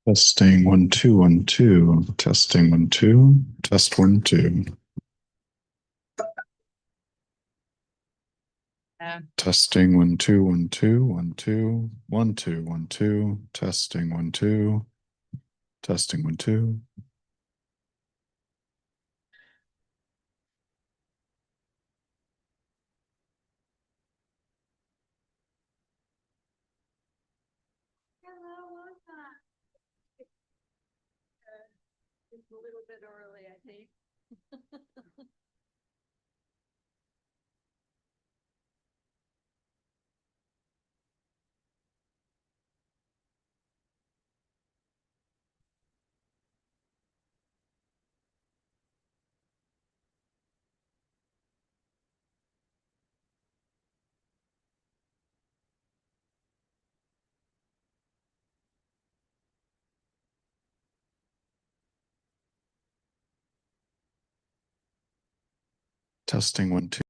Testing 1 2 1 2. Testing 1 2. Test 1 2. Testing 1 2 1 2 1 2 1 2 1 2. Testing 1 2. Testing 1 2. It's a little bit early, I think. Testing 1 2.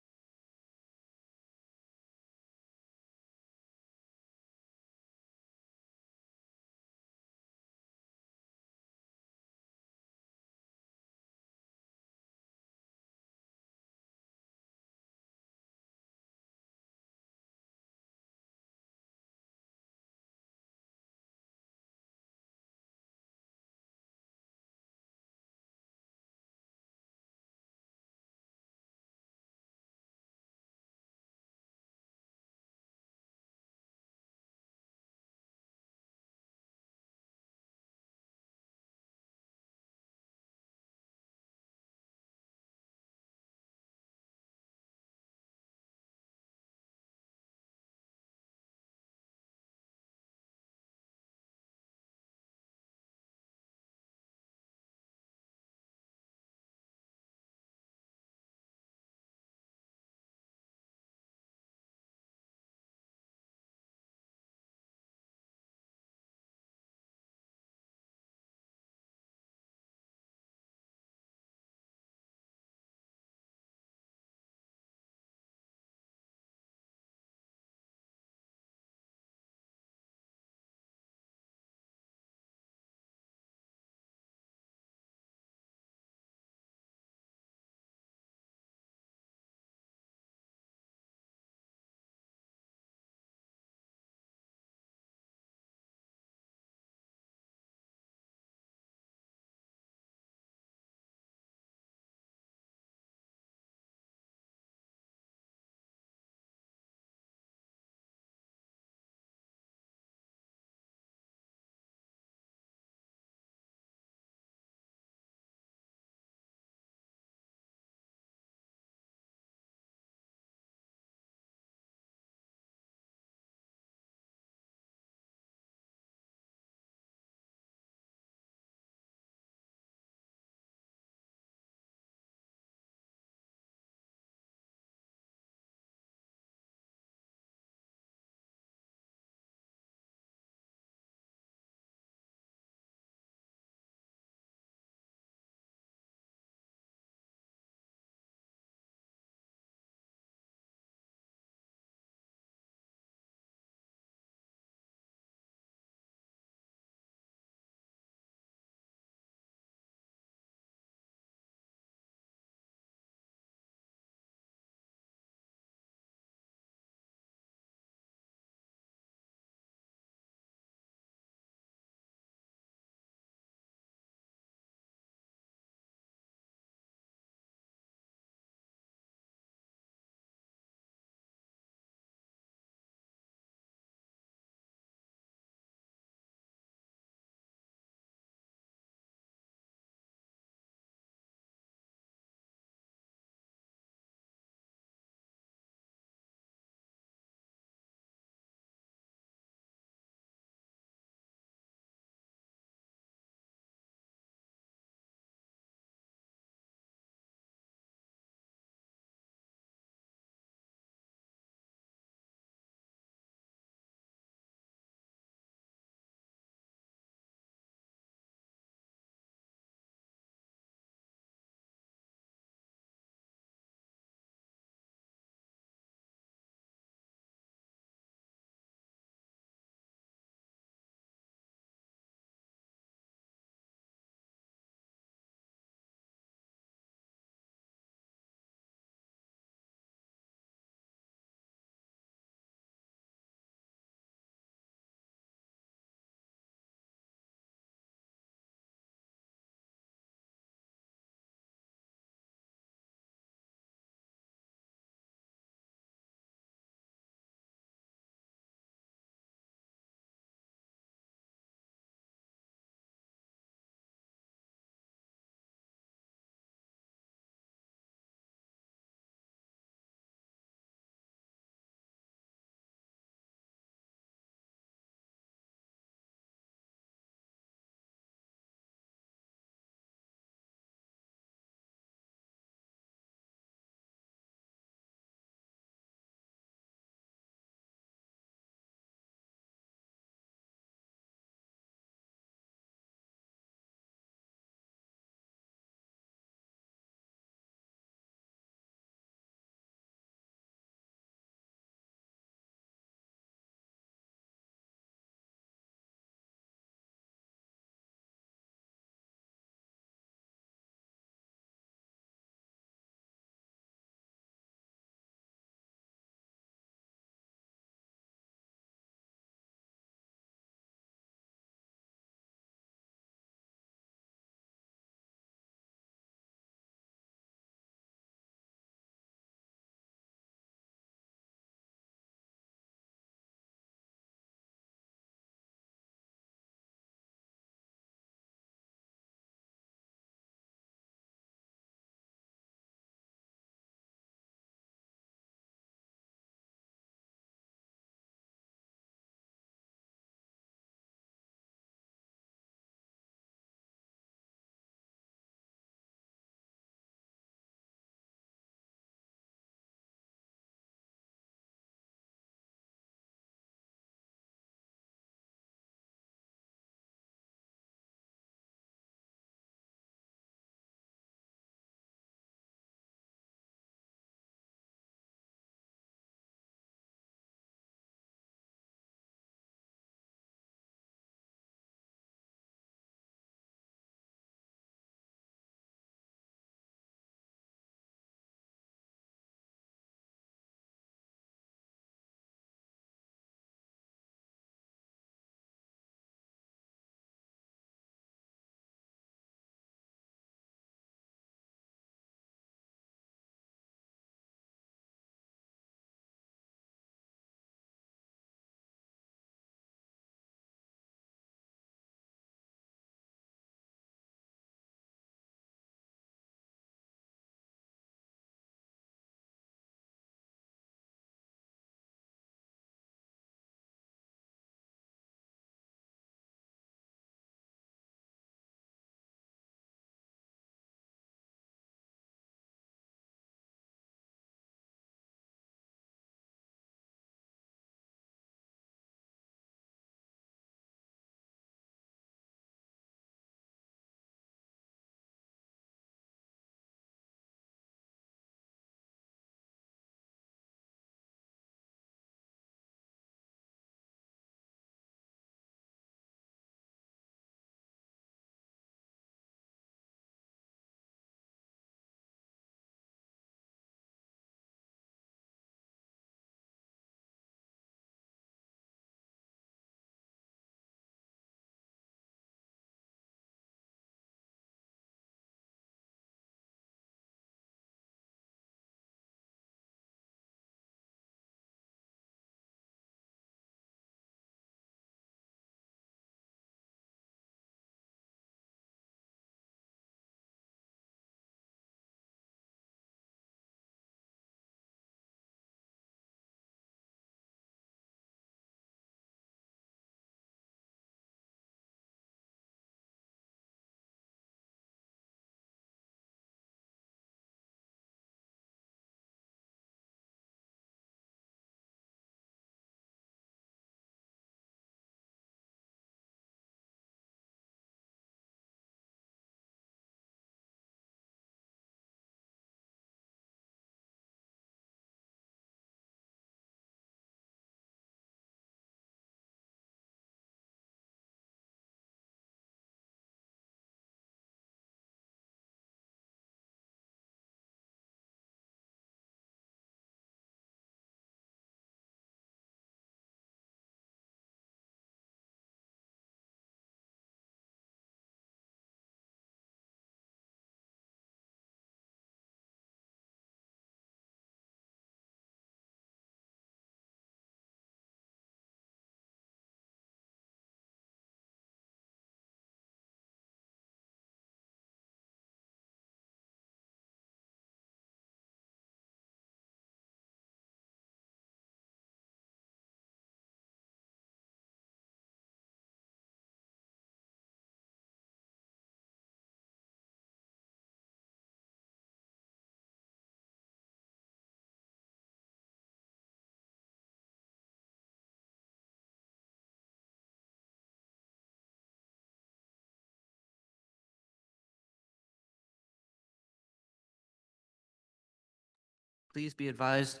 Please be advised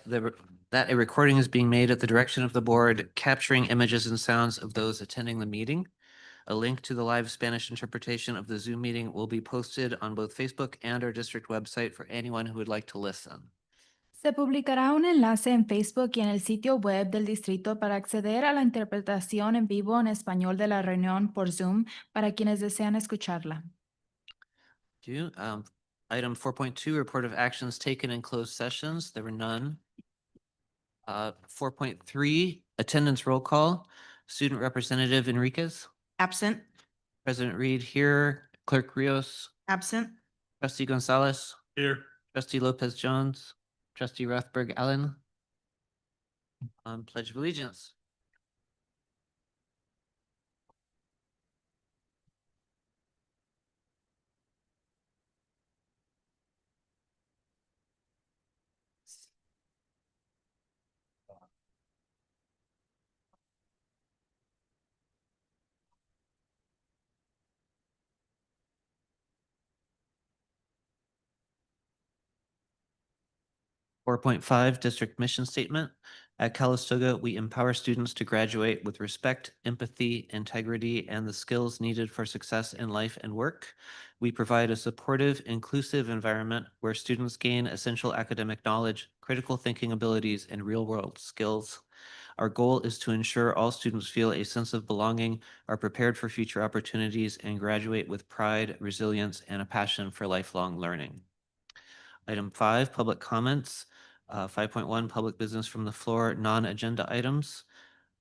that a recording is being made at the direction of the board, capturing images and sounds of those attending the meeting. A link to the live Spanish interpretation of the Zoom meeting will be posted on both Facebook and our district website for anyone who would like to listen. Se publicará un enlace en Facebook y en el sitio web del distrito para acceder a la interpretación en vivo en español de la reunión por Zoom para quienes desean escucharla. Thank you. Item 4.2, report of actions taken in closed sessions. There were none. 4.3, attendance roll call. Student Representative Enriquez, Absent. President Reed here, Clerk Rios, Absent. Trustee Gonzalez, Here. Trustee Lopez Jones, Trustee Rothberg Allen. Pledge of Allegiance. Four point five, district mission statement. At Calistoga, we empower students to graduate with respect, empathy, integrity, and the skills needed for success in life and work. We provide a supportive, inclusive environment where students gain essential academic knowledge, critical thinking abilities, and real-world skills. Our goal is to ensure all students feel a sense of belonging, are prepared for future opportunities, and graduate with pride, resilience, and a passion for lifelong learning. Item 5, public comments. 5.1, public business from the floor, non-agenda items.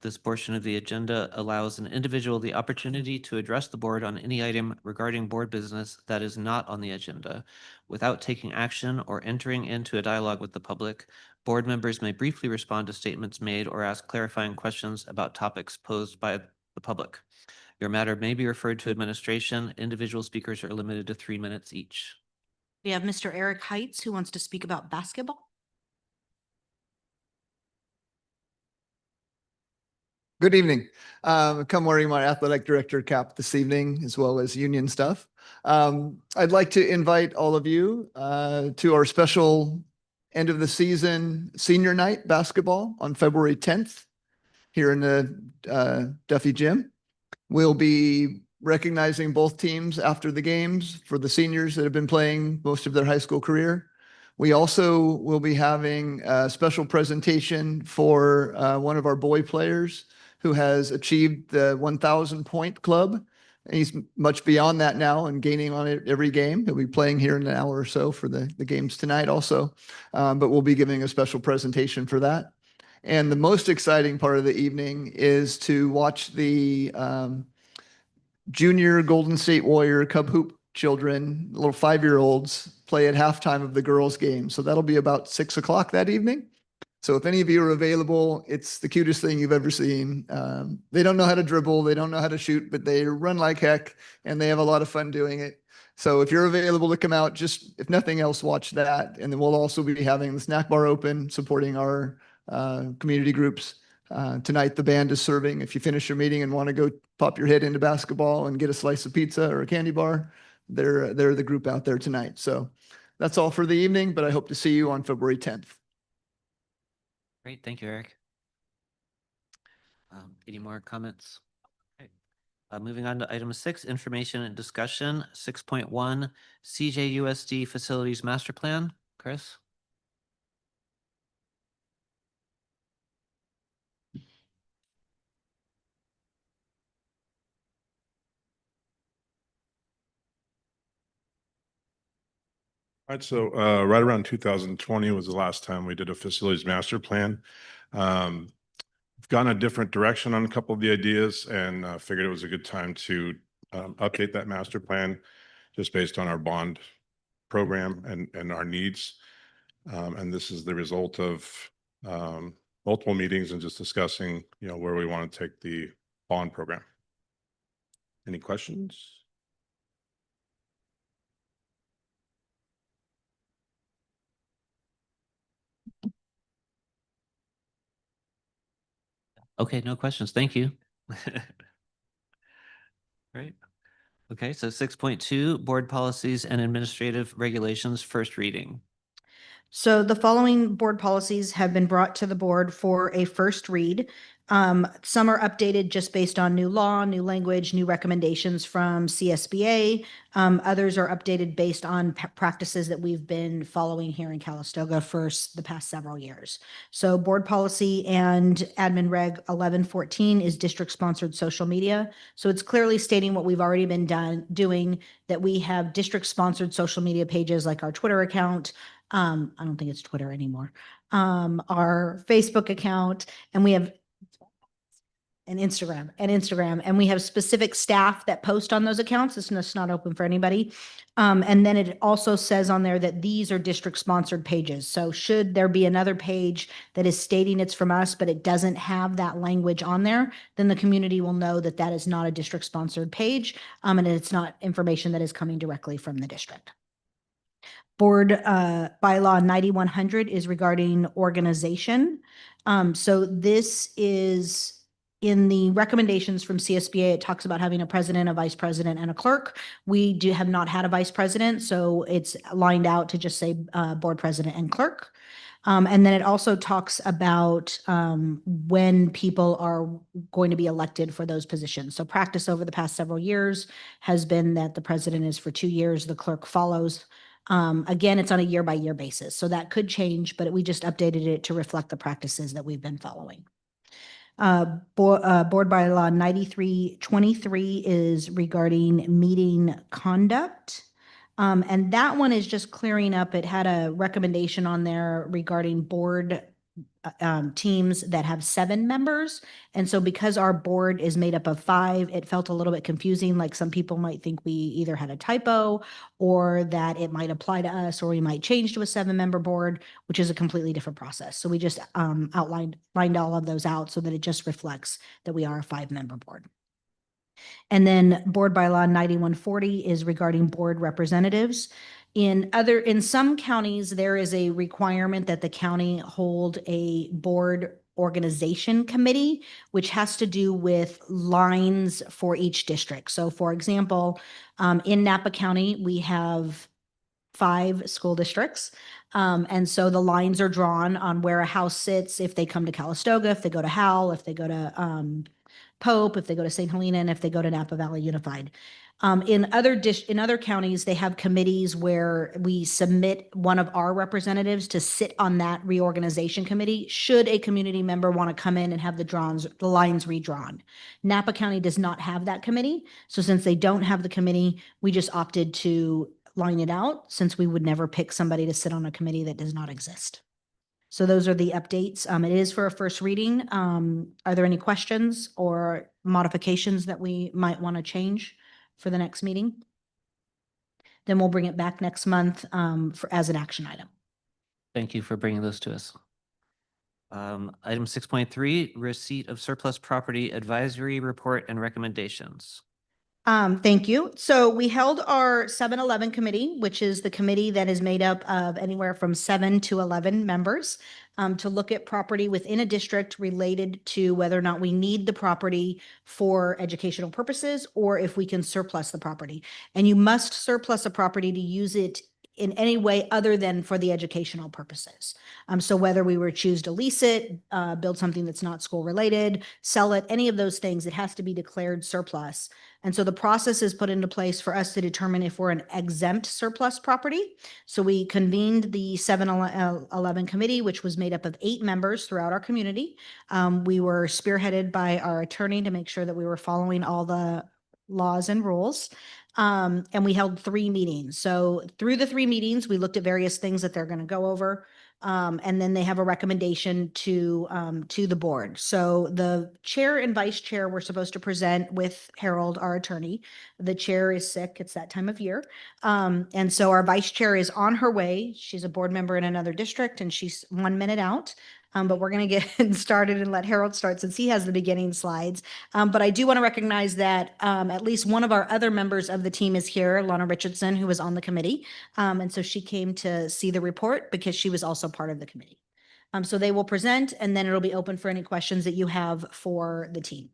This portion of the agenda allows an individual the opportunity to address the board on any item regarding board business that is not on the agenda. Without taking action or entering into a dialogue with the public, board members may briefly respond to statements made or ask clarifying questions about topics posed by the public. Your matter may be referred to administration. Individual speakers are limited to 3 minutes each. We have Mr. Eric Heights who wants to speak about basketball. Good evening. Come wearing my athletic director cap this evening, as well as union stuff. I'd like to invite all of you to our special end of the season senior night basketball on February 10th here in the Duffy Gym. We'll be recognizing both teams after the games for the seniors that have been playing most of their high school career. We also will be having a special presentation for one of our boy players who has achieved the 1,000 point club. And he's much beyond that now and gaining on it every game. He'll be playing here in an hour or so for the games tonight also. But we'll be giving a special presentation for that. And the most exciting part of the evening is to watch the junior Golden State Warrior Cub Hoop children, little 5-year-olds, play at halftime of the girls' game. So that'll be about 6 o'clock that evening. So if any of you are available, it's the cutest thing you've ever seen. They don't know how to dribble, they don't know how to shoot, but they run like heck and they have a lot of fun doing it. So if you're available to come out, just if nothing else, watch that. And then we'll also be having the snack bar open, supporting our community groups. Tonight, the band is serving. If you finish your meeting and want to go pop your head into basketball and get a slice of pizza or a candy bar, they're the group out there tonight. So that's all for the evening, but I hope to see you on February 10th. Great, thank you, Eric. Any more comments? Okay. Moving on to item 6, information and discussion. 6.1, CJUSD Facilities Master Plan. Chris? All right, so right around 2020 was the last time we did a facilities master plan. We've gone a different direction on a couple of the ideas and figured it was a good time to update that master plan just based on our bond program and our needs. And this is the result of multiple meetings and just discussing, where we want to take the bond program. Any questions? Okay, no questions. Thank you. Great. Okay, so 6.2, board policies and administrative regulations, first reading. So the following board policies have been brought to the board for a first read. Some are updated just based on new law, new language, new recommendations from CSBA. Others are updated based on practices that we've been following here in Calistoga for the past several years. So board policy and admin reg 1114 is district-sponsored social media. So it's clearly stating what we've already been doing, that we have district-sponsored social media pages like our Twitter account. I don't think it's Twitter anymore. Our Facebook account, and we have Instagram, and we have specific staff that post on those accounts. It's just not open for anybody. And then it also says on there that these are district-sponsored pages. So should there be another page that is stating it's from us, but it doesn't have that language on there, then the community will know that that is not a district-sponsored page, and it's not information that is coming directly from the district. Board bylaw 9100 is regarding organization. So this is in the recommendations from CSBA. It talks about having a president, a vice president, and a clerk. We have not had a vice president, so it's lined out to just say board president and clerk. And then it also talks about when people are going to be elected for those positions. So practice over the past several years has been that the president is for 2 years, the clerk follows. Again, it's on a year-by-year basis, so that could change, but we just updated it to reflect the practices that we've been following. Board bylaw 9323 is regarding meeting conduct. And that one is just clearing up. It had a recommendation on there regarding board teams that have 7 members. And so because our board is made up of 5, it felt a little bit confusing. Like some people might think we either had a typo or that it might apply to us, or we might change to a 7-member board, which is a completely different process. So we just lined all of those out so that it just reflects that we are a 5-member board. And then board bylaw 9140 is regarding board representatives. In some counties, there is a requirement that the county hold a board organization committee, which has to do with lines for each district. So for example, in Napa County, we have 5 school districts. And so the lines are drawn on where a house sits if they come to Calistoga, if they go to Howell, if they go to Pope, if they go to St. Helena, and if they go to Napa Valley Unified. In other counties, they have committees where we submit one of our representatives to sit on that reorganization committee should a community member want to come in and have the lines redrawn. Napa County does not have that committee. So since they don't have the committee, we just opted to line it out, since we would never pick somebody to sit on a committee that does not exist. So those are the updates. It is for a first reading. Are there any questions or modifications that we might want to change for the next meeting? Then we'll bring it back next month as an action item. Thank you for bringing those to us. Item 6.3, receipt of surplus property advisory report and recommendations. Thank you. So we held our 7-11 committee, which is the committee that is made up of anywhere from 7 to 11 members, to look at property within a district related to whether or not we need the property for educational purposes or if we can surplus the property. And you must surplus a property to use it in any way other than for the educational purposes. So whether we were choose to lease it, build something that's not school related, sell it, any of those things, it has to be declared surplus. And so the process is put into place for us to determine if we're an exempt surplus property. So we convened the 7-11 committee, which was made up of 8 members throughout our community. We were spearheaded by our attorney to make sure that we were following all the laws and rules. And we held 3 meetings. So through the 3 meetings, we looked at various things that they're going to go over. And then they have a recommendation to the board. So the chair and vice chair were supposed to present with Harold, our attorney. The chair is sick. It's that time of year. And so our vice chair is on her way. She's a board member in another district and she's 1 minute out. But we're going to get started and let Harold start since he has the beginning slides. But I do want to recognize that at least one of our other members of the team is here, Lana Richardson, who was on the committee. And so she came to see the report because she was also part of the committee. So they will present and then it'll be open for any questions that you have for the team.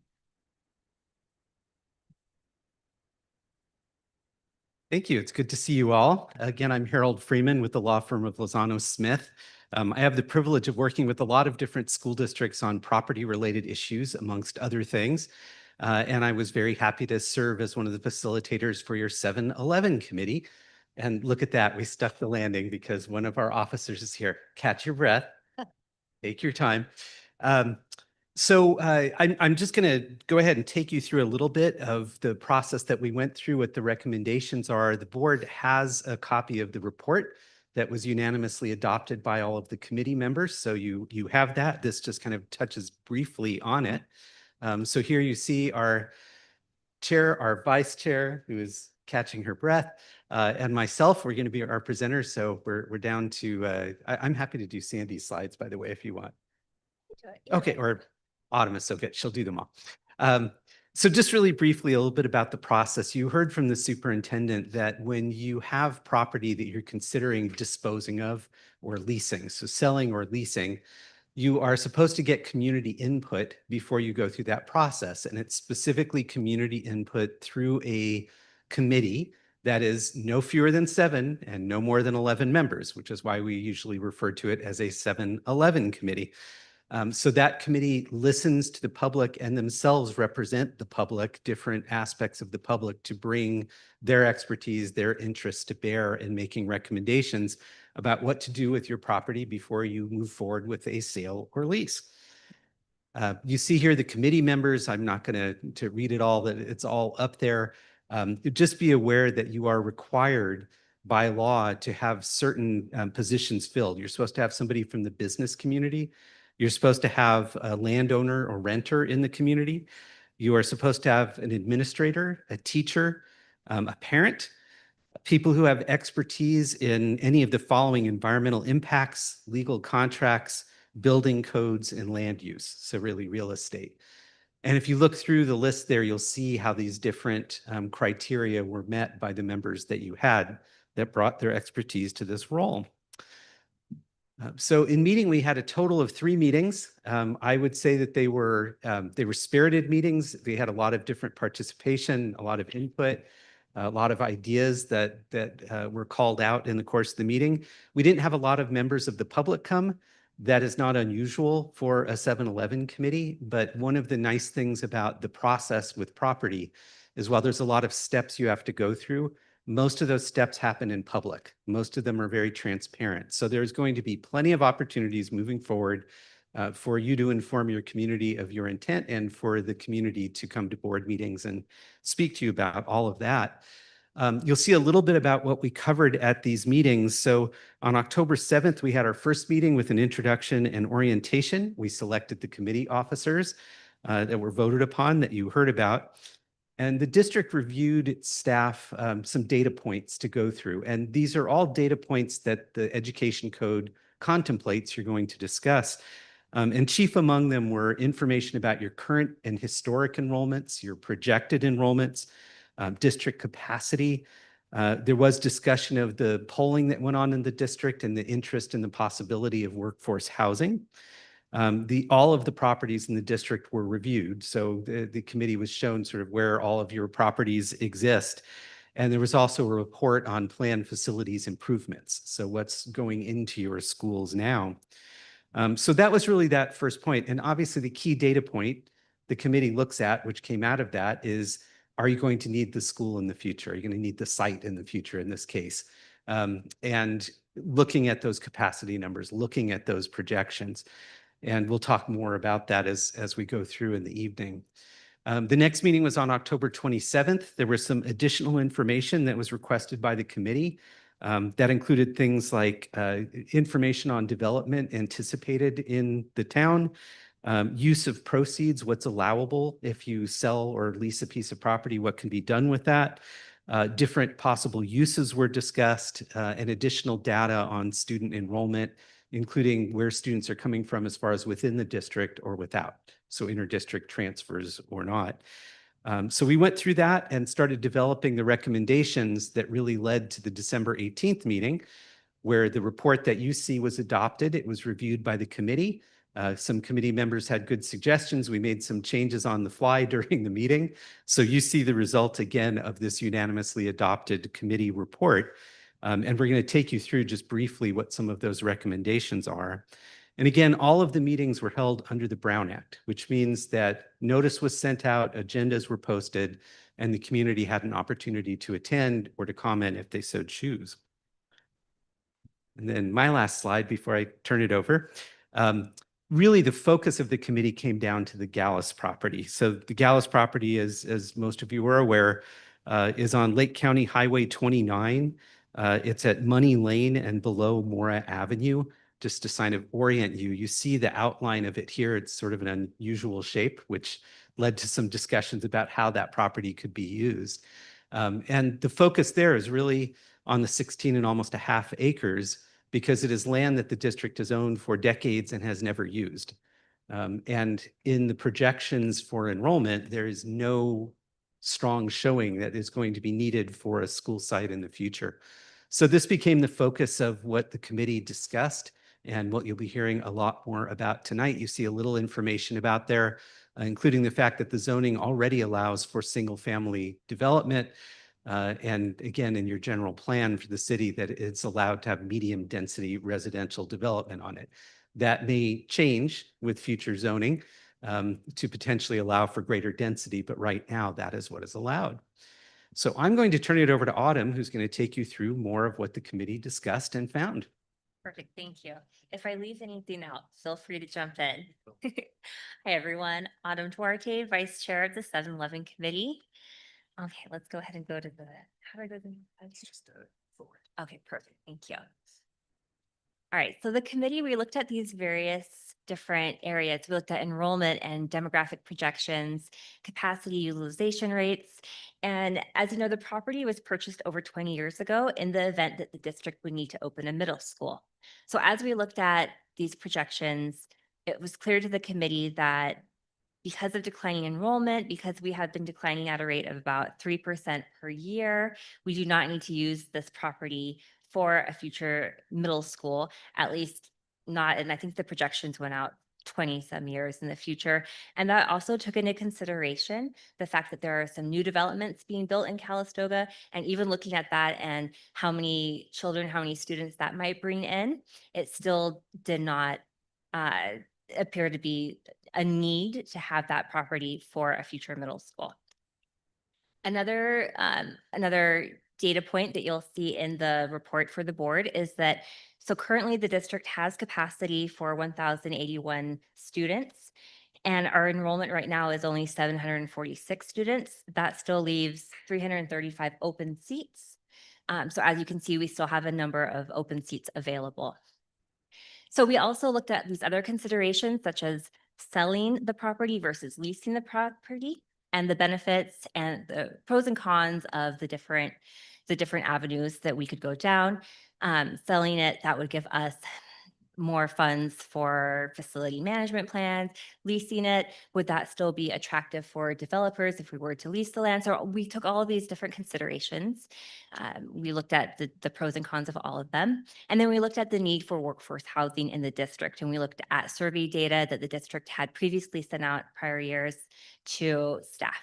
Thank you. It's good to see you all. Again, I'm Harold Freeman with the law firm of Lozano Smith. I have the privilege of working with a lot of different school districts on property-related issues, amongst other things. And I was very happy to serve as one of the facilitators for your 7-Eleven committee. And look at that, we stuck the landing because one of our officers is here. Catch your breath, take your time. I'm just going to go ahead and take you through a little bit of the process that we went through, what the recommendations are. The board has a copy of the report that was unanimously adopted by all of the committee members. So you have that. This just kind of touches briefly on it. So here you see our chair, our vice chair, who is catching her breath, and myself. We're going to be our presenters. So we're down to, I'm happy to do Sandy's slides, by the way, if you want. Okay, or Autumn is so good. She'll do them all. So just really briefly, a little bit about the process. You heard from the superintendent that when you have property that you're considering disposing of or leasing, so selling or leasing, you are supposed to get community input before you go through that process. And it's specifically community input through a committee that is no fewer than 7 and no more than 11 members, which is why we usually refer to it as a 7-Eleven committee. So that committee listens to the public and themselves represent the public, different aspects of the public, to bring their expertise, their interests to bear in making recommendations about what to do with your property before you move forward with a sale or lease. You see here the committee members. I'm not going to read it all, that it's all up there. Just be aware that you are required by law to have certain positions filled. You're supposed to have somebody from the business community. You're supposed to have a landowner or renter in the community. You are supposed to have an administrator, a teacher, a parent, people who have expertise in any of the following: environmental impacts, legal contracts, building codes, and land use. So really real estate. And if you look through the list there, you'll see how these different criteria were met by the members that you had that brought their expertise to this role. So in meeting, we had a total of 3 meetings. I would say that they were spirited meetings. They had a lot of different participation, a lot of input, a lot of ideas that were called out in the course of the meeting. We didn't have a lot of members of the public come. That is not unusual for a 7-Eleven committee, but one of the nice things about the process with property is while there's a lot of steps you have to go through, most of those steps happen in public. Most of them are very transparent. So there's going to be plenty of opportunities moving forward for you to inform your community of your intent and for the community to come to board meetings and speak to you about all of that. You'll see a little bit about what we covered at these meetings. So on October 7th, we had our first meeting with an introduction and orientation. We selected the committee officers that were voted upon that you heard about. And the district reviewed its staff some data points to go through. And these are all data points that the education code contemplates you're going to discuss. And chief among them were information about your current and historic enrollments, your projected enrollments, district capacity. There was discussion of the polling that went on in the district and the interest in the possibility of workforce housing. All of the properties in the district were reviewed. So the committee was shown sort of where all of your properties exist. And there was also a report on planned facilities improvements. So what's going into your schools now. So that was really that first point. And obviously the key data point the committee looks at, which came out of that, is, are you going to need the school in the future? Are you going to need the site in the future in this case? And looking at those capacity numbers, looking at those projections. And we'll talk more about that as we go through in the evening. The next meeting was on October 27th. There was some additional information that was requested by the committee. That included things like information on development anticipated in the town, use of proceeds, what's allowable if you sell or lease a piece of property, what can be done with that. Different possible uses were discussed, and additional data on student enrollment, including where students are coming from as far as within the district or without, so inter-district transfers or not. So we went through that and started developing the recommendations that really led to the December 18th meeting, where the report that you see was adopted. It was reviewed by the committee. Some committee members had good suggestions. We made some changes on the fly during the meeting. So you see the result again of this unanimously adopted committee report. And we're going to take you through just briefly what some of those recommendations are. And again, all of the meetings were held under the Brown Act, which means that notice was sent out, agendas were posted, and the community had an opportunity to attend or to comment if they so choose. And then my last slide before I turn it over. Really, the focus of the committee came down to the Gallus property. So the Gallus property, as most of you are aware, is on Lake County Highway 29. It's at Money Lane and below Mora Avenue. Just to kind of orient you, you see the outline of it here. It's sort of an unusual shape, which led to some discussions about how that property could be used. And the focus there is really on the 16 and almost a half acres because it is land that the district has owned for decades and has never used. And in the projections for enrollment, there is no strong showing that is going to be needed for a school site in the future. So this became the focus of what the committee discussed and what you'll be hearing a lot more about tonight. You see a little information about there, including the fact that the zoning already allows for single family development. And again, in your general plan for the city, that it's allowed to have medium density residential development on it. That may change with future zoning to potentially allow for greater density, but right now that is what is allowed. So I'm going to turn it over to Autumn, who's going to take you through more of what the committee discussed and found. Perfect, thank you. If I leave anything out, feel free to jump in. Hi, everyone. Autumn Duarte, Vice Chair of the 7-Eleven Committee. Okay, let's go ahead and go to the, how do I go to the? Just forward. Okay, perfect, thank you. All right, so the committee, we looked at these various different areas. We looked at enrollment and demographic projections, capacity utilization rates. And as you know, the property was purchased over 20 years ago in the event that the district would need to open a middle school. So as we looked at these projections, it was clear to the committee that because of declining enrollment, because we have been declining at a rate of about 3% per year, we do not need to use this property for a future middle school, at least not, and I think the projections went out 20 some years in the future. And that also took into consideration the fact that there are some new developments being built in Calistoga, and even looking at that and how many children, how many students that might bring in, it still did not appear to be a need to have that property for a future middle school. Another data point that you'll see in the report for the board is that, so currently the district has capacity for 1,081 students, and our enrollment right now is only 746 students. That still leaves 335 open seats. So as you can see, we still have a number of open seats available. So we also looked at these other considerations, such as selling the property versus leasing the property, and the benefits and the pros and cons of the different avenues that we could go down. Selling it, that would give us more funds for facility management plans. Leasing it, would that still be attractive for developers if we were to lease the land? So we took all of these different considerations. We looked at the pros and cons of all of them. And then we looked at the need for workforce housing in the district. And we looked at survey data that the district had previously sent out prior years to staff.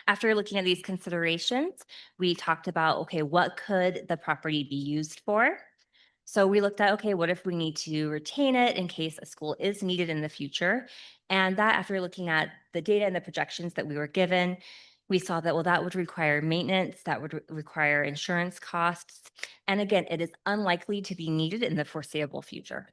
After looking at these considerations, we talked about, okay, what could the property be used for? So we looked at, okay, what if we need to retain it in case a school is needed in the future? And that, after looking at the data and the projections that we were given, we saw that, well, that would require maintenance, that would require insurance costs. And again, it is unlikely to be needed in the foreseeable future.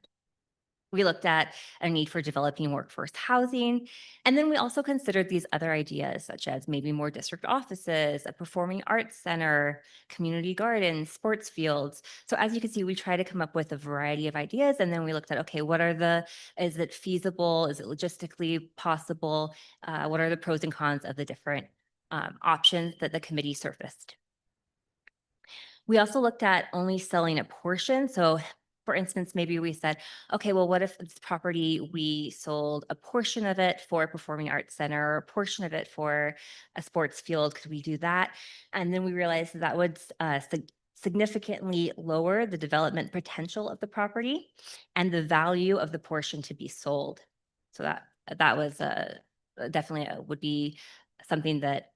We looked at a need for developing workforce housing. And then we also considered these other ideas, such as maybe more district offices, a performing arts center, community gardens, sports fields. So as you can see, we try to come up with a variety of ideas. And then we looked at, okay, is it feasible? Is it logistically possible? What are the pros and cons of the different options that the committee surfaced? We also looked at only selling a portion. So for instance, maybe we said, okay, well, what if this property, we sold a portion of it for a performing arts center, or a portion of it for a sports field? Could we do that? And then we realized that would significantly lower the development potential of the property and the value of the portion to be sold. So that was definitely would be something that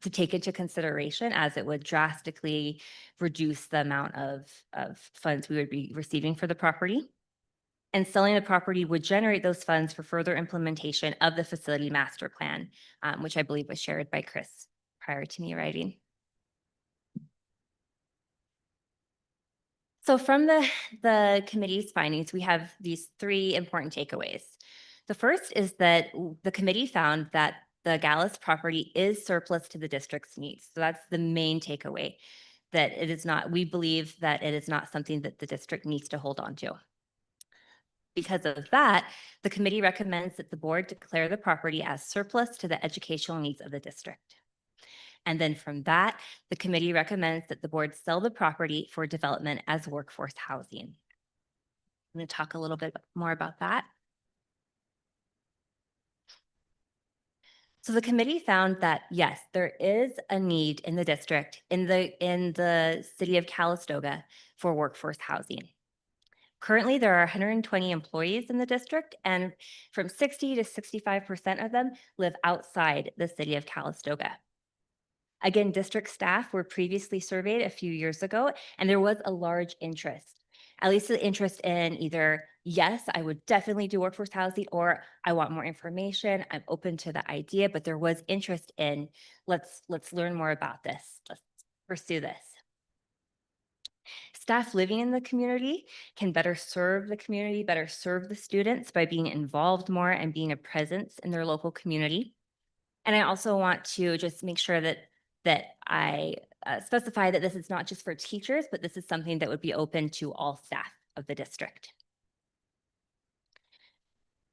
to take into consideration, as it would drastically reduce the amount of funds we would be receiving for the property. And selling the property would generate those funds for further implementation of the facility master plan, which I believe was shared by Chris prior to me arriving. So from the committee's findings, we have these three important takeaways. The first is that the committee found that the Gallus property is surplus to the district's needs. So that's the main takeaway, that it is not, we believe that it is not something that the district needs to hold on to. Because of that, the committee recommends that the board declare the property as surplus to the educational needs of the district. And then from that, the committee recommends that the board sell the property for development as workforce housing. I'm going to talk a little bit more about that. So the committee found that, yes, there is a need in the district, in the city of Calistoga, for workforce housing. Currently, there are 120 employees in the district, and from 60 to 65% of them live outside the city of Calistoga. Again, district staff were previously surveyed a few years ago, and there was a large interest, at least the interest in either, yes, I would definitely do workforce housing, or I want more information, I'm open to the idea, but there was interest in, let's learn more about this, let's pursue this. Staff living in the community can better serve the community, better serve the students by being involved more and being a presence in their local community. And I also want to just make sure that I specify that this is not just for teachers, but this is something that would be open to all staff of the district.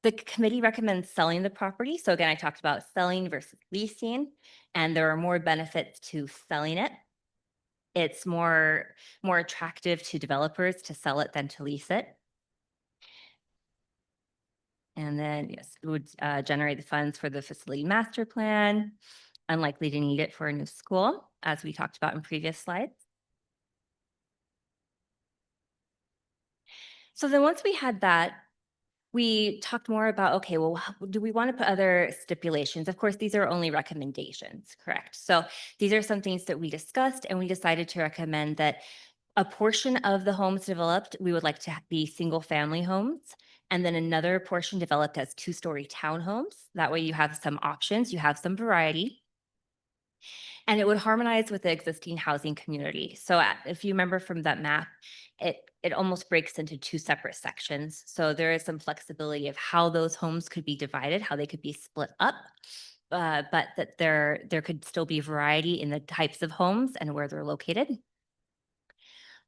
The committee recommends selling the property. So again, I talked about selling versus leasing, and there are more benefits to selling it. It's more attractive to developers to sell it than to lease it. And then, yes, it would generate the funds for the facility master plan, unlikely to need it for a new school, as we talked about in previous slides. So then once we had that, we talked more about, okay, well, do we want to put other stipulations? Of course, these are only recommendations, correct? So these are some things that we discussed, and we decided to recommend that a portion of the homes developed, we would like to be single family homes, and then another portion developed as two-story townhomes. That way you have some options, you have some variety. And it would harmonize with the existing housing community. So if you remember from that map, it almost breaks into two separate sections. So there is some flexibility of how those homes could be divided, how they could be split up, but that there could still be variety in the types of homes and where they're located.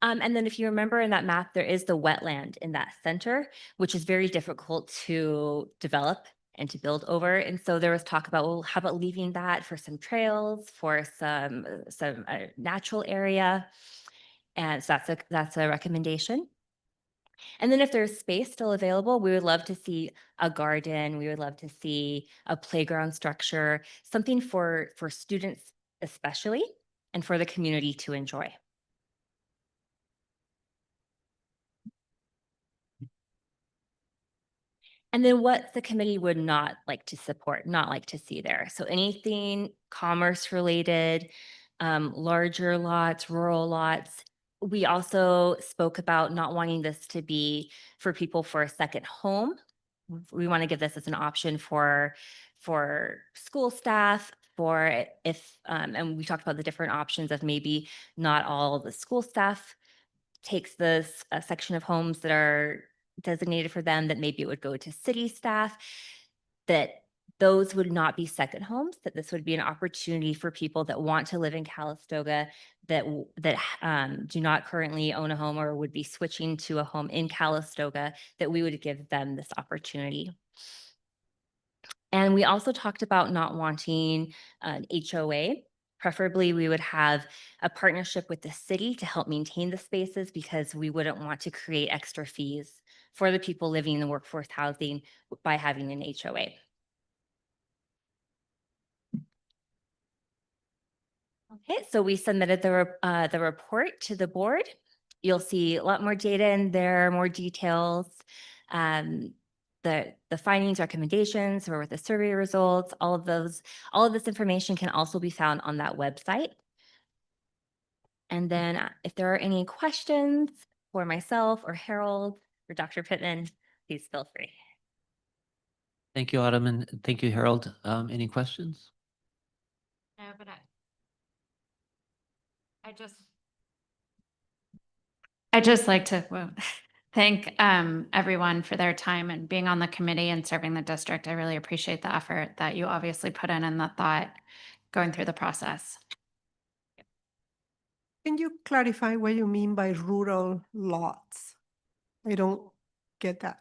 And then if you remember in that map, there is the wetland in that center, which is very difficult to develop and to build over. And so there was talk about, well, how about leaving that for some trails, for some natural area? And so that's a recommendation. And then if there's space still available, we would love to see a garden. We would love to see a playground structure, something for students especially, and for the community to enjoy. And then what the committee would not like to support, not like to see there. So anything commerce related, larger lots, rural lots. We also spoke about not wanting this to be for people for a second home. We want to give this as an option for school staff, for if, and we talked about the different options of maybe not all the school staff takes this section of homes that are designated for them, that maybe it would go to city staff, that those would not be second homes, that this would be an opportunity for people that want to live in Calistoga, that do not currently own a home or would be switching to a home in Calistoga, that we would give them this opportunity. And we also talked about not wanting an HOA. Preferably, we would have a partnership with the city to help maintain the spaces, because we wouldn't want to create extra fees for the people living in the workforce housing by having an HOA. Okay, so we submitted the report to the board. You'll see a lot more data in there, more details. The findings, recommendations, or with the survey results, all of this information can also be found on that website. And then if there are any questions for myself or Harold or Dr. Pittman, please feel free. Thank you, Autumn, and thank you, Harold. Any questions? No, but I just like to thank everyone for their time and being on the committee and serving the district. I really appreciate the effort that you obviously put in and the thought going through the process. Can you clarify what you mean by rural lots? I don't get that.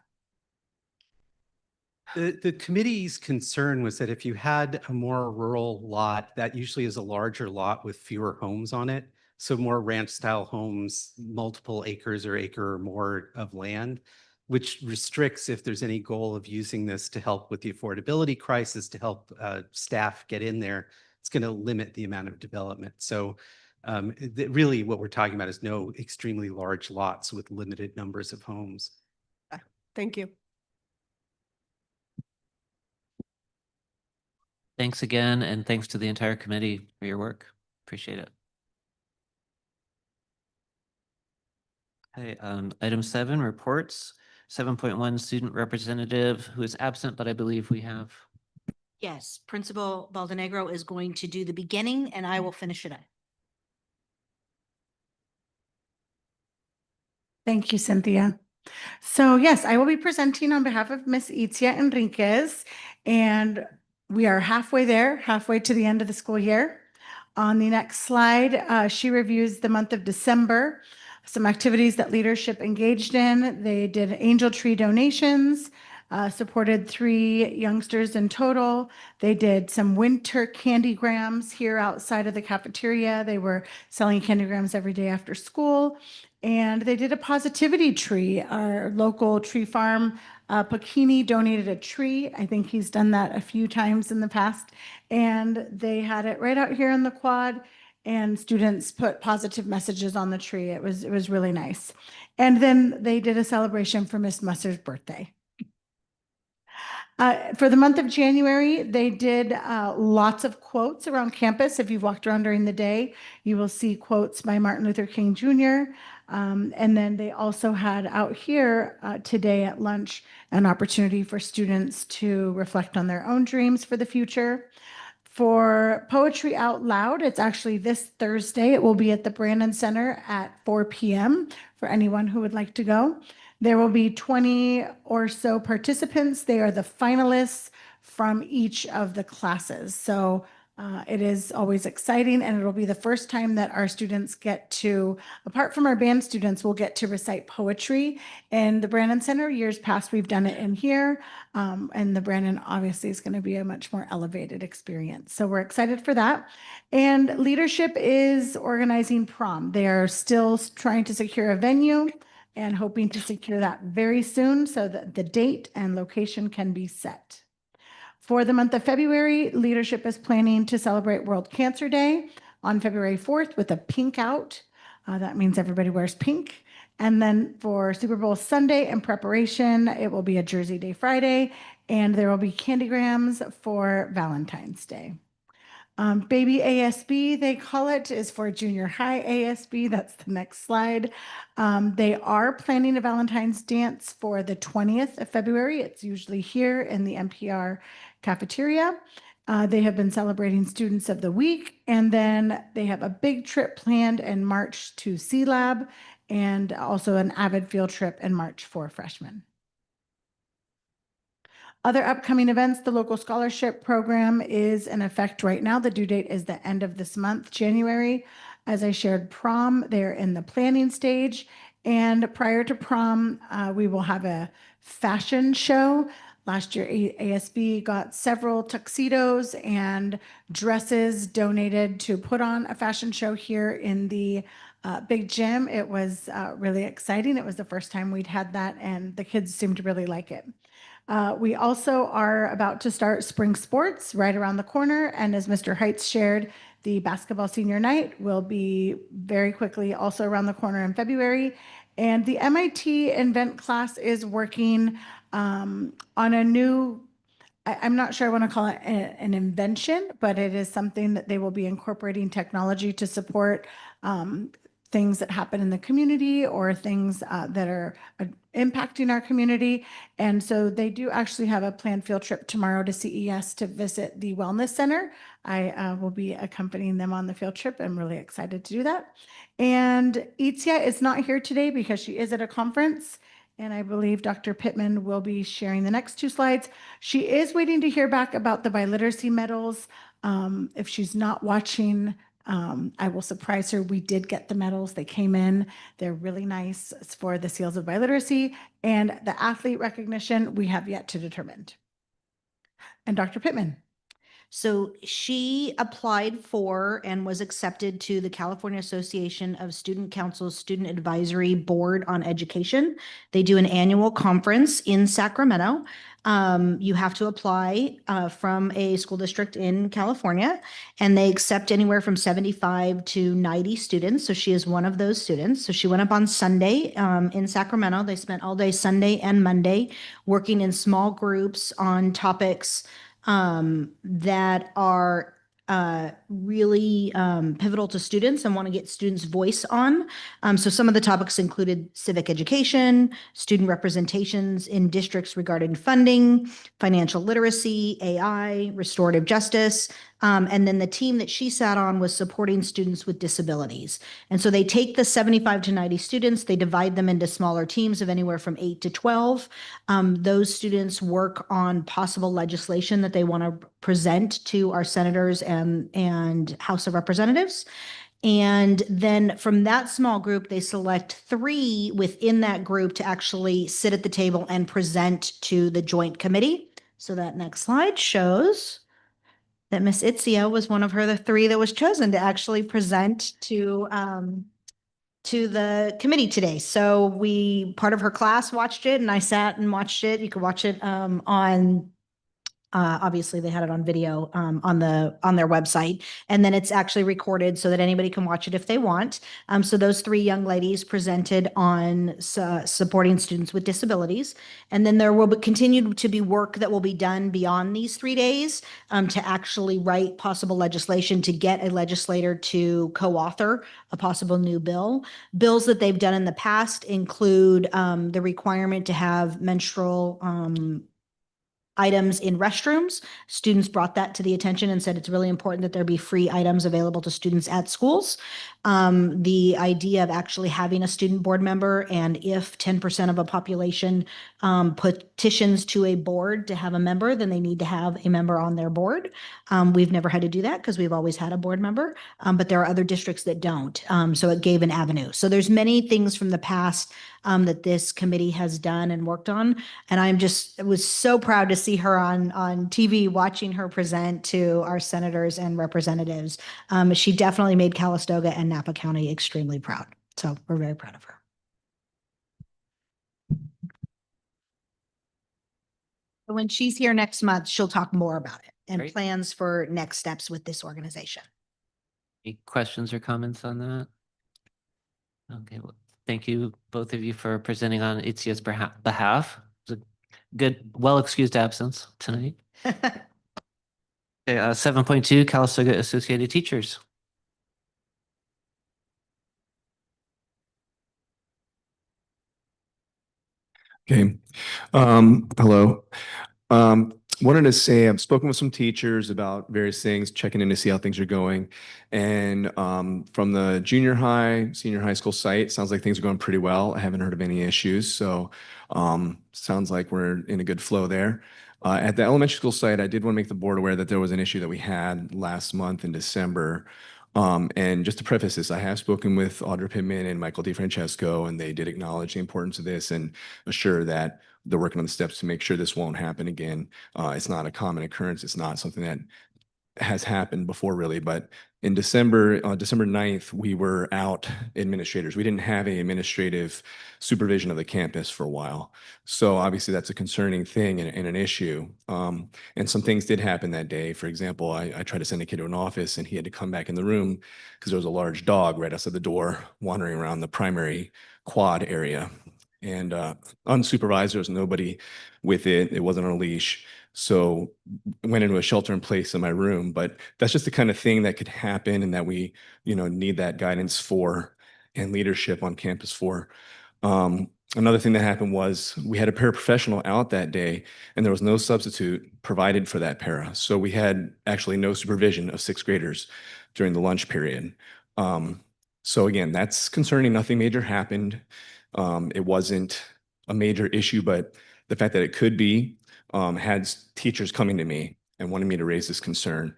The committee's concern was that if you had a more rural lot, that usually is a larger lot with fewer homes on it. So more ranch style homes, multiple acres or acre or more of land, which restricts if there's any goal of using this to help with the affordability crisis, to help staff get in there, it's going to limit the amount of development. So really what we're talking about is no extremely large lots with limited numbers of homes. Thank you. Thanks again, and thanks to the entire committee for your work. Appreciate it. Okay, item 7, reports. 7.1, student representative who is absent, but I believe we have. Yes, Principal Baldenegro is going to do the beginning and I will finish it up. Thank you, Cynthia. So yes, I will be presenting on behalf of Miss Itzia Enriquez, and we are halfway there, halfway to the end of the school year. On the next slide, she reviews the month of December, some activities that leadership engaged in. They did angel tree donations, supported 3 youngsters in total. They did some winter candygrams here outside of the cafeteria. They were selling candygrams every day after school. And they did a positivity tree. Our local tree farm, Pacini, donated a tree. I think he's done that a few times in the past. And they had it right out here in the quad, and students put positive messages on the tree. It was really nice. And then they did a celebration for Miss Musser's birthday. For the month of January, they did lots of quotes around campus. If you've walked around during the day, you will see quotes by Martin Luther King Jr. And then they also had out here today at lunch an opportunity for students to reflect on their own dreams for the future. For Poetry Out Loud, it's actually this Thursday. It will be at the Brandon Center at 4 p.m. for anyone who would like to go. There will be 20 or so participants. They are the finalists from each of the classes. So it is always exciting, and it'll be the first time that our students get to, apart from our band students, will get to recite poetry in the Brandon Center. Years past, we've done it in here, and the Brandon obviously is going to be a much more elevated experience. So we're excited for that. And leadership is organizing prom. They are still trying to secure a venue and hoping to secure that very soon so that the date and location can be set. For the month of February, leadership is planning to celebrate World Cancer Day on February 4th with a pink out. That means everybody wears pink. And then for Super Bowl Sunday in preparation, it will be a Jersey Day Friday, and there will be candygrams for Valentine's Day. Baby ASB, they call it, is for junior high ASB. That's the next slide. They are planning a Valentine's dance for the 20th of February. It's usually here in the NPR cafeteria. They have been celebrating Students of the Week, and then they have a big trip planned in March to C-Lab, and also an Avid field trip in March for freshmen. Other upcoming events, the local scholarship program is in effect right now. The due date is the end of this month, January. As I shared, prom, they're in the planning stage. And prior to prom, we will have a fashion show. Last year, ASB got several tuxedos and dresses donated to put on a fashion show here in the big gym. It was really exciting. It was the first time we'd had that, and the kids seemed to really like it. We also are about to start spring sports right around the corner. And as Mr. Heights shared, the basketball senior night will be very quickly also around the corner in February. And the MIT Invent class is working on a new, I'm not sure I want to call it an invention, but it is something that they will be incorporating technology to support things that happen in the community or things that are impacting our community. And so they do actually have a planned field trip tomorrow to CES to visit the Wellness Center. I will be accompanying them on the field trip. I'm really excited to do that. And Itzia is not here today because she is at a conference. And I believe Dr. Pittman will be sharing the next two slides. She is waiting to hear back about the biliteracy medals. If she's not watching, I will surprise her. We did get the medals. They came in. They're really nice. It's for the seals of biliteracy, and the athlete recognition we have yet to determine. And Dr. Pittman. So she applied for and was accepted to the California Association of Student Council's Student Advisory Board on Education. They do an annual conference in Sacramento. You have to apply from a school district in California, and they accept anywhere from 75 to 90 students. So she is one of those students. So she went up on Sunday in Sacramento. They spent all day Sunday and Monday working in small groups on topics that are really pivotal to students and want to get students' voice on. So some of the topics included civic education, student representations in districts regarding funding, financial literacy, AI, restorative justice. And then the team that she sat on was supporting students with disabilities. And so they take the 75 to 90 students, they divide them into smaller teams of anywhere from 8 to 12. Those students work on possible legislation that they want to present to our senators and House of Representatives. And then from that small group, they select 3 within that group to actually sit at the table and present to the joint committee. So that next slide shows that Miss Itzia was one of the 3 that was chosen to actually present to the committee today. So part of her class watched it, and I sat and watched it. You could watch it on obviously they had it on video on their website, and then it's actually recorded so that anybody can watch it if they want. So those 3 young ladies presented on supporting students with disabilities, and then there will continue to be work that will be done beyond these 3 days to actually write possible legislation to get a legislator to co-author a possible new bill. Bills that they've done in the past include the requirement to have menstrual items in restrooms. Students brought that to the attention and said it's really important that there be free items available to students at schools. The idea of actually having a student board member, and if 10% of a population petitions to a board to have a member, then they need to have a member on their board. We've never had to do that because we've always had a board member, but there are other districts that don't. So it gave an avenue. So there's many things from the past that this committee has done and worked on. And I was so proud to see her on TV, watching her present to our senators and representatives. She definitely made Calistoga and Napa County extremely proud. So we're very proud of her. When she's here next month, she'll talk more about it and Great. plans for next steps with this organization. Any questions or comments on that? Okay, well, thank you, both of you, for presenting on Itzia's behalf. It's a good, well-excused absence tonight. Okay, 7.2, Calistoga Associated Teachers. Okay. Hello. Wanted to say I've spoken with some teachers about various things, checking in to see how things are going. And from the junior high, senior high school site, sounds like things are going pretty well. I haven't heard of any issues. So sounds like we're in a good flow there. At the elementary school site, I did want to make the board aware that there was an issue that we had last month in December. And just to preface this, I have spoken with Audra Pittman and Michael DeFrancesco, and they did acknowledge the importance of this and assure that they're working on the steps to make sure this won't happen again. It's not a common occurrence. It's not something that has happened before really, but in December, December 9th, we were out administrators. We didn't have any administrative supervision of the campus for a while. So obviously that's a concerning thing and an issue. And some things did happen that day. For example, I tried to send a kid to an office and he had to come back in the room because there was a large dog right outside the door wandering around the primary quad area. And unsupervised, there was nobody with it. It wasn't on a leash. So I went into a shelter in place in my room, but that's just the kind of thing that could happen and that we, need that guidance for and leadership on campus for. Another thing that happened was we had a paraprofessional out that day and there was no substitute provided for that para. So we had actually no supervision of sixth graders during the lunch period. So again, that's concerning. Nothing major happened. It wasn't a major issue, but the fact that it could be had teachers coming to me and wanting me to raise this concern.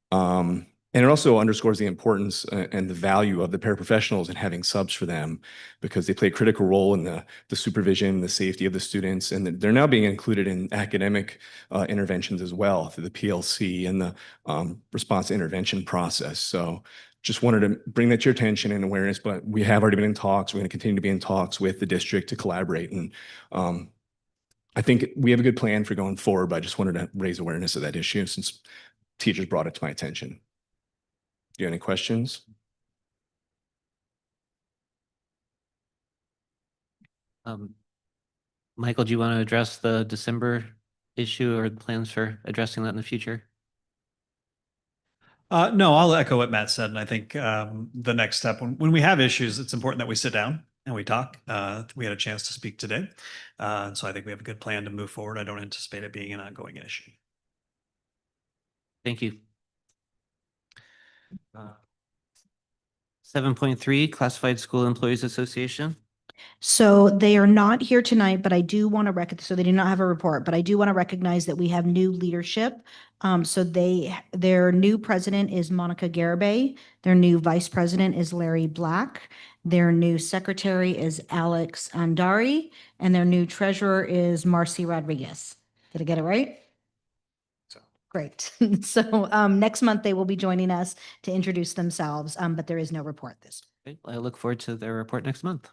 And it also underscores the importance and the value of the paraprofessionals and having subs for them because they play a critical role in the supervision, the safety of the students, and they're now being included in academic interventions as well through the PLC and the response intervention process. So just wanted to bring that to your attention and awareness, but we have already been in talks. We're going to continue to be in talks with the district to collaborate. And I think we have a good plan for going forward, but I just wanted to raise awareness of that issue since teachers brought it to my attention. Do you have any questions? Michael, do you want to address the December issue or the plans for addressing that in the future? No, I'll echo what Matt said. And I think the next step, when we have issues, it's important that we sit down and we talk. We had a chance to speak today. So I think we have a good plan to move forward. I don't anticipate it being an ongoing issue. Thank you. 7.3 Classified School Employees Association. So they are not here tonight, but I do want to so they do not have a report, but I do want to recognize that we have new leadership. So their new president is Monica Garibay. Their new vice president is Larry Black. Their new secretary is Alex Andari, and their new treasurer is Marcy Rodriguez. Did I get it right? Great. So next month they will be joining us to introduce themselves, but there is no report this. Okay, I look forward to their report next month.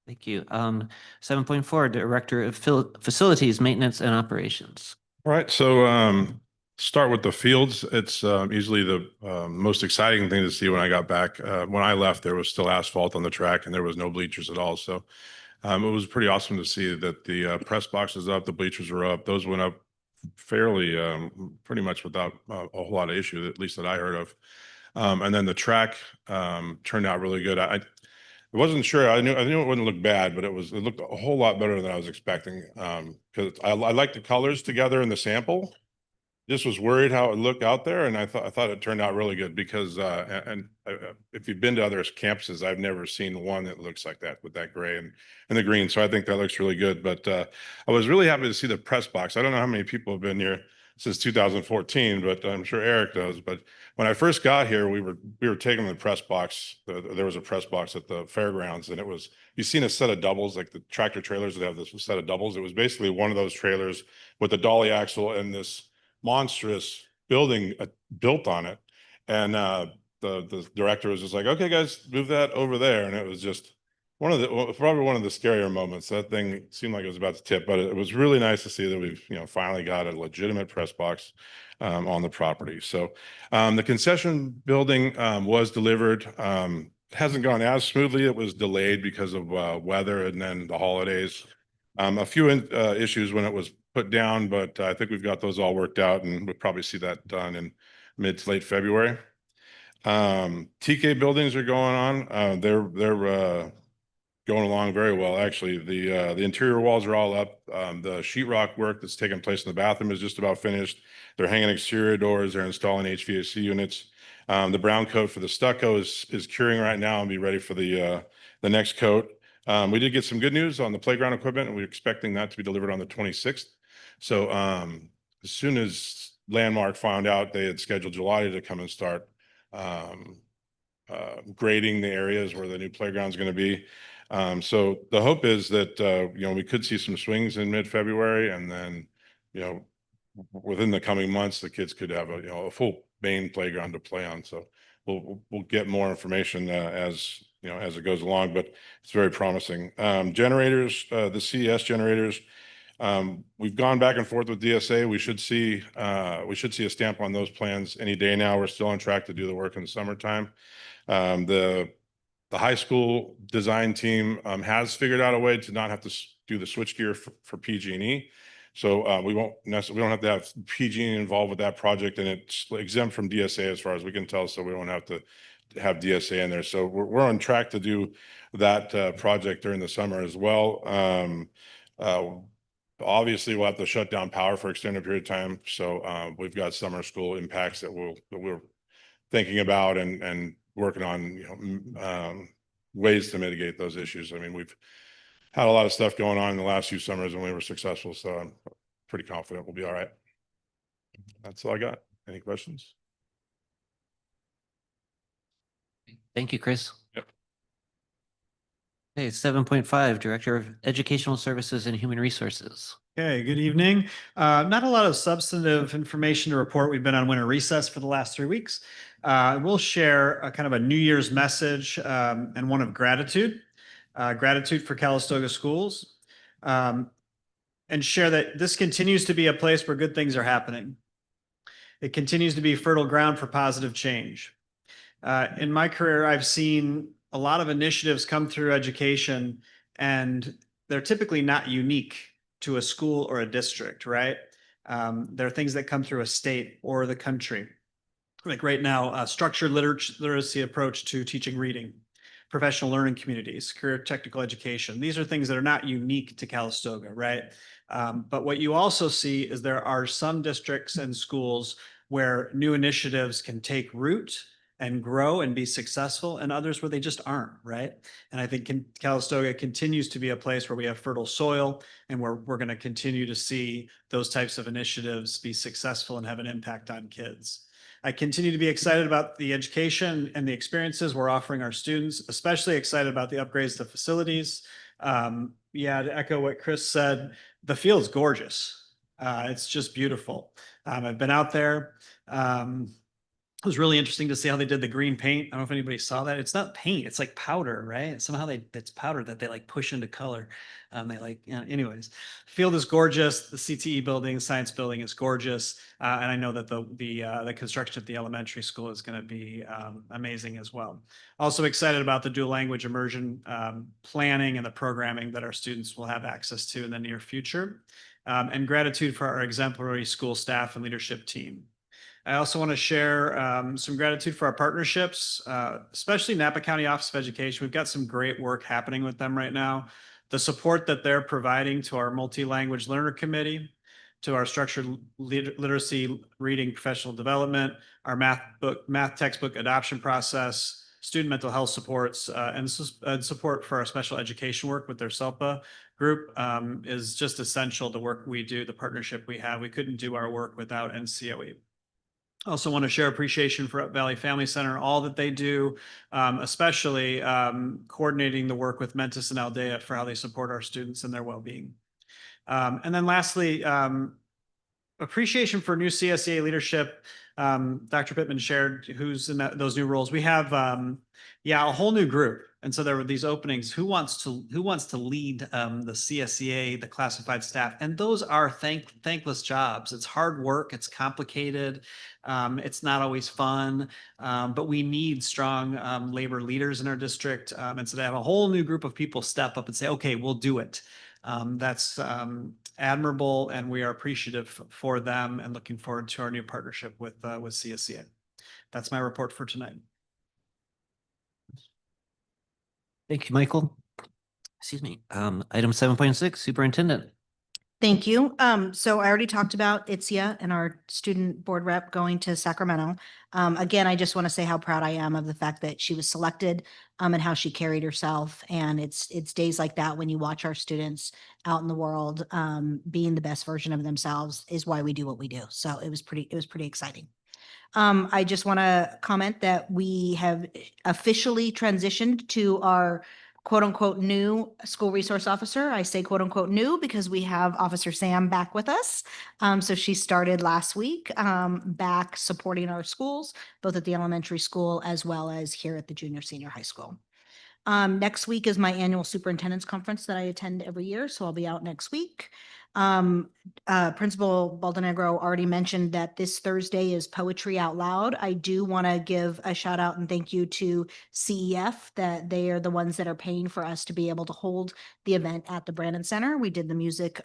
Thank you. 7.4 Director of Facilities Maintenance and Operations. All right, so start with the fields. It's easily the most exciting thing to see when I got back. When I left, there was still asphalt on the track and there was no bleachers at all. So it was pretty awesome to see that the press box is up, the bleachers are up. Those went up fairly, pretty much without a whole lot of issue, at least that I heard of. And then the track turned out really good. I wasn't sure. I knew it wouldn't look bad, but it looked a whole lot better than I was expecting. Because I like the colors together in the sample. Just was worried how it looked out there, and I thought it turned out really good because if you've been to other campuses, I've never seen one that looks like that with that gray and the green. So I think that looks really good. But I was really happy to see the press box. I don't know how many people have been here since 2014, but I'm sure Eric does. But when I first got here, we were taking the press box. There was a press box at the fairgrounds, and you've seen a set of doubles, like the tractor trailers that have this set of doubles. It was basically one of those trailers with the dolly axle and this monstrous building built on it. And the director was just like, okay, guys, move that over there. And it was just probably one of the scarier moments. That thing seemed like it was about to tip, but it was really nice to see that we've finally got a legitimate press box on the property. So the concession building was delivered. It hasn't gone as smoothly. It was delayed because of weather and then the holidays. A few issues when it was put down, but I think we've got those all worked out, and we'll probably see that done in mid to late February. TK buildings are going on. They're going along very well, actually. The interior walls are all up. The sheetrock work that's taking place in the bathroom is just about finished. They're hanging exterior doors. They're installing HVAC units. The brown coat for the stucco is curing right now and be ready for the next coat. We did get some good news on the playground equipment, and we're expecting that to be delivered on the 26th. So as soon as Landmark found out, they had scheduled July to come and start grading the areas where the new playground is going to be. So the hope is that we could see some swings in mid-February, and then within the coming months, the kids could have a full main playground to play on. So we'll get more information as you know, as it goes along, but it's very promising. Generators, the CES generators, we've gone back and forth with DSA. We should see a stamp on those plans any day now. We're still on track to do the work in the summertime. The high school design team has figured out a way to not have to do the switchgear for PG&E. So we don't have to have PG&E involved with that project, and it's exempt from DSA as far as we can tell. So we don't have to have DSA in there. So we're on track to do that project during the summer as well. Obviously, we'll have to shut down power for extended period of time. So we've got summer school impacts that we're thinking about and working on, you know, ways to mitigate those issues. I mean, we've had a lot of stuff going on in the last few summers and we were successful. So I'm pretty confident we'll be all right. That's all I got. Any questions? Thank you, Chris. Yep. Okay, 7.5, Director of Educational Services and Human Resources. Okay, good evening. Not a lot of substantive information to report. We've been on winter recess for the last 3 weeks. We'll share a kind of a New Year's message and one of gratitude. Gratitude for Calistoga schools, and share that this continues to be a place where good things are happening. It continues to be fertile ground for positive change. In my career, I've seen a lot of initiatives come through education, and they're typically not unique to a school or a district, right? There are things that come through a state or the country. Like right now, structured literacy approach to teaching reading, professional learning communities, career technical education. These are things that are not unique to Calistoga, right? But what you also see is there are some districts and schools where new initiatives can take root and grow and be successful, and others where they just aren't, right? And I think Calistoga continues to be a place where we have fertile soil, and where we're going to continue to see those types of initiatives be successful and have an impact on kids. I continue to be excited about the education and the experiences we're offering our students, especially excited about the upgrades to facilities. Yeah, to echo what Chris said, the field's gorgeous. It's just beautiful. I've been out there. It was really interesting to see how they did the green paint. I don't know if anybody saw that. It's not paint, it's like powder, right? Somehow it's powder that they like push into color. They like, you know, anyways, field is gorgeous. The CTE building, science building is gorgeous. And I know that the construction at the elementary school is going to be amazing as well. Also excited about the dual language immersion planning and the programming that our students will have access to in the near future. And gratitude for our exemplary school staff and leadership team. I also want to share some gratitude for our partnerships, especially Napa County Office of Education. We've got some great work happening with them right now. The support that they're providing to our multi-language learner committee, to our structured literacy reading professional development, our math textbook adoption process, student mental health supports, and support for our special education work with their SELPA group is just essential. The work we do, the partnership we have, we couldn't do our work without NCOE. Also want to share appreciation for Up Valley Family Center, all that they do, especially coordinating the work with Mentis and Aldea for how they support our students and their well-being. And then lastly, appreciation for new CSEA leadership. Dr. Pittman shared who's in those new roles. We have, a whole new group. And so there were these openings. Who wants to lead the CSEA, the classified staff? And those are thankless jobs. It's hard work. It's complicated. It's not always fun. But we need strong labor leaders in our district. And so to have a whole new group of people step up and say, okay, we'll do it. That's admirable, and we are appreciative for them and looking forward to our new partnership with CSEA. That's my report for tonight. Thank you, Michael. Excuse me. Item 7.6, Superintendent. Thank you. So I already talked about Itzia and our student board rep going to Sacramento. Again, I just want to say how proud I am of the fact that she was selected and how she carried herself. And it's days like that when you watch our students out in the world being the best version of themselves is why we do what we do. So it was pretty exciting. I just want to comment that we have officially transitioned to our quote unquote new school resource officer. I say quote unquote new because we have Officer Sam back with us. So she started last week, back supporting our schools, both at the elementary school as well as here at the junior senior high school. Next week is my annual superintendent's conference that I attend every year, so I'll be out next week. Principal Baldenegro already mentioned that this Thursday is Poetry Out Loud. I do want to give a shout out and thank you to CEF that they are the ones that are paying for us to be able to hold the event at the Brandon Center. We did the music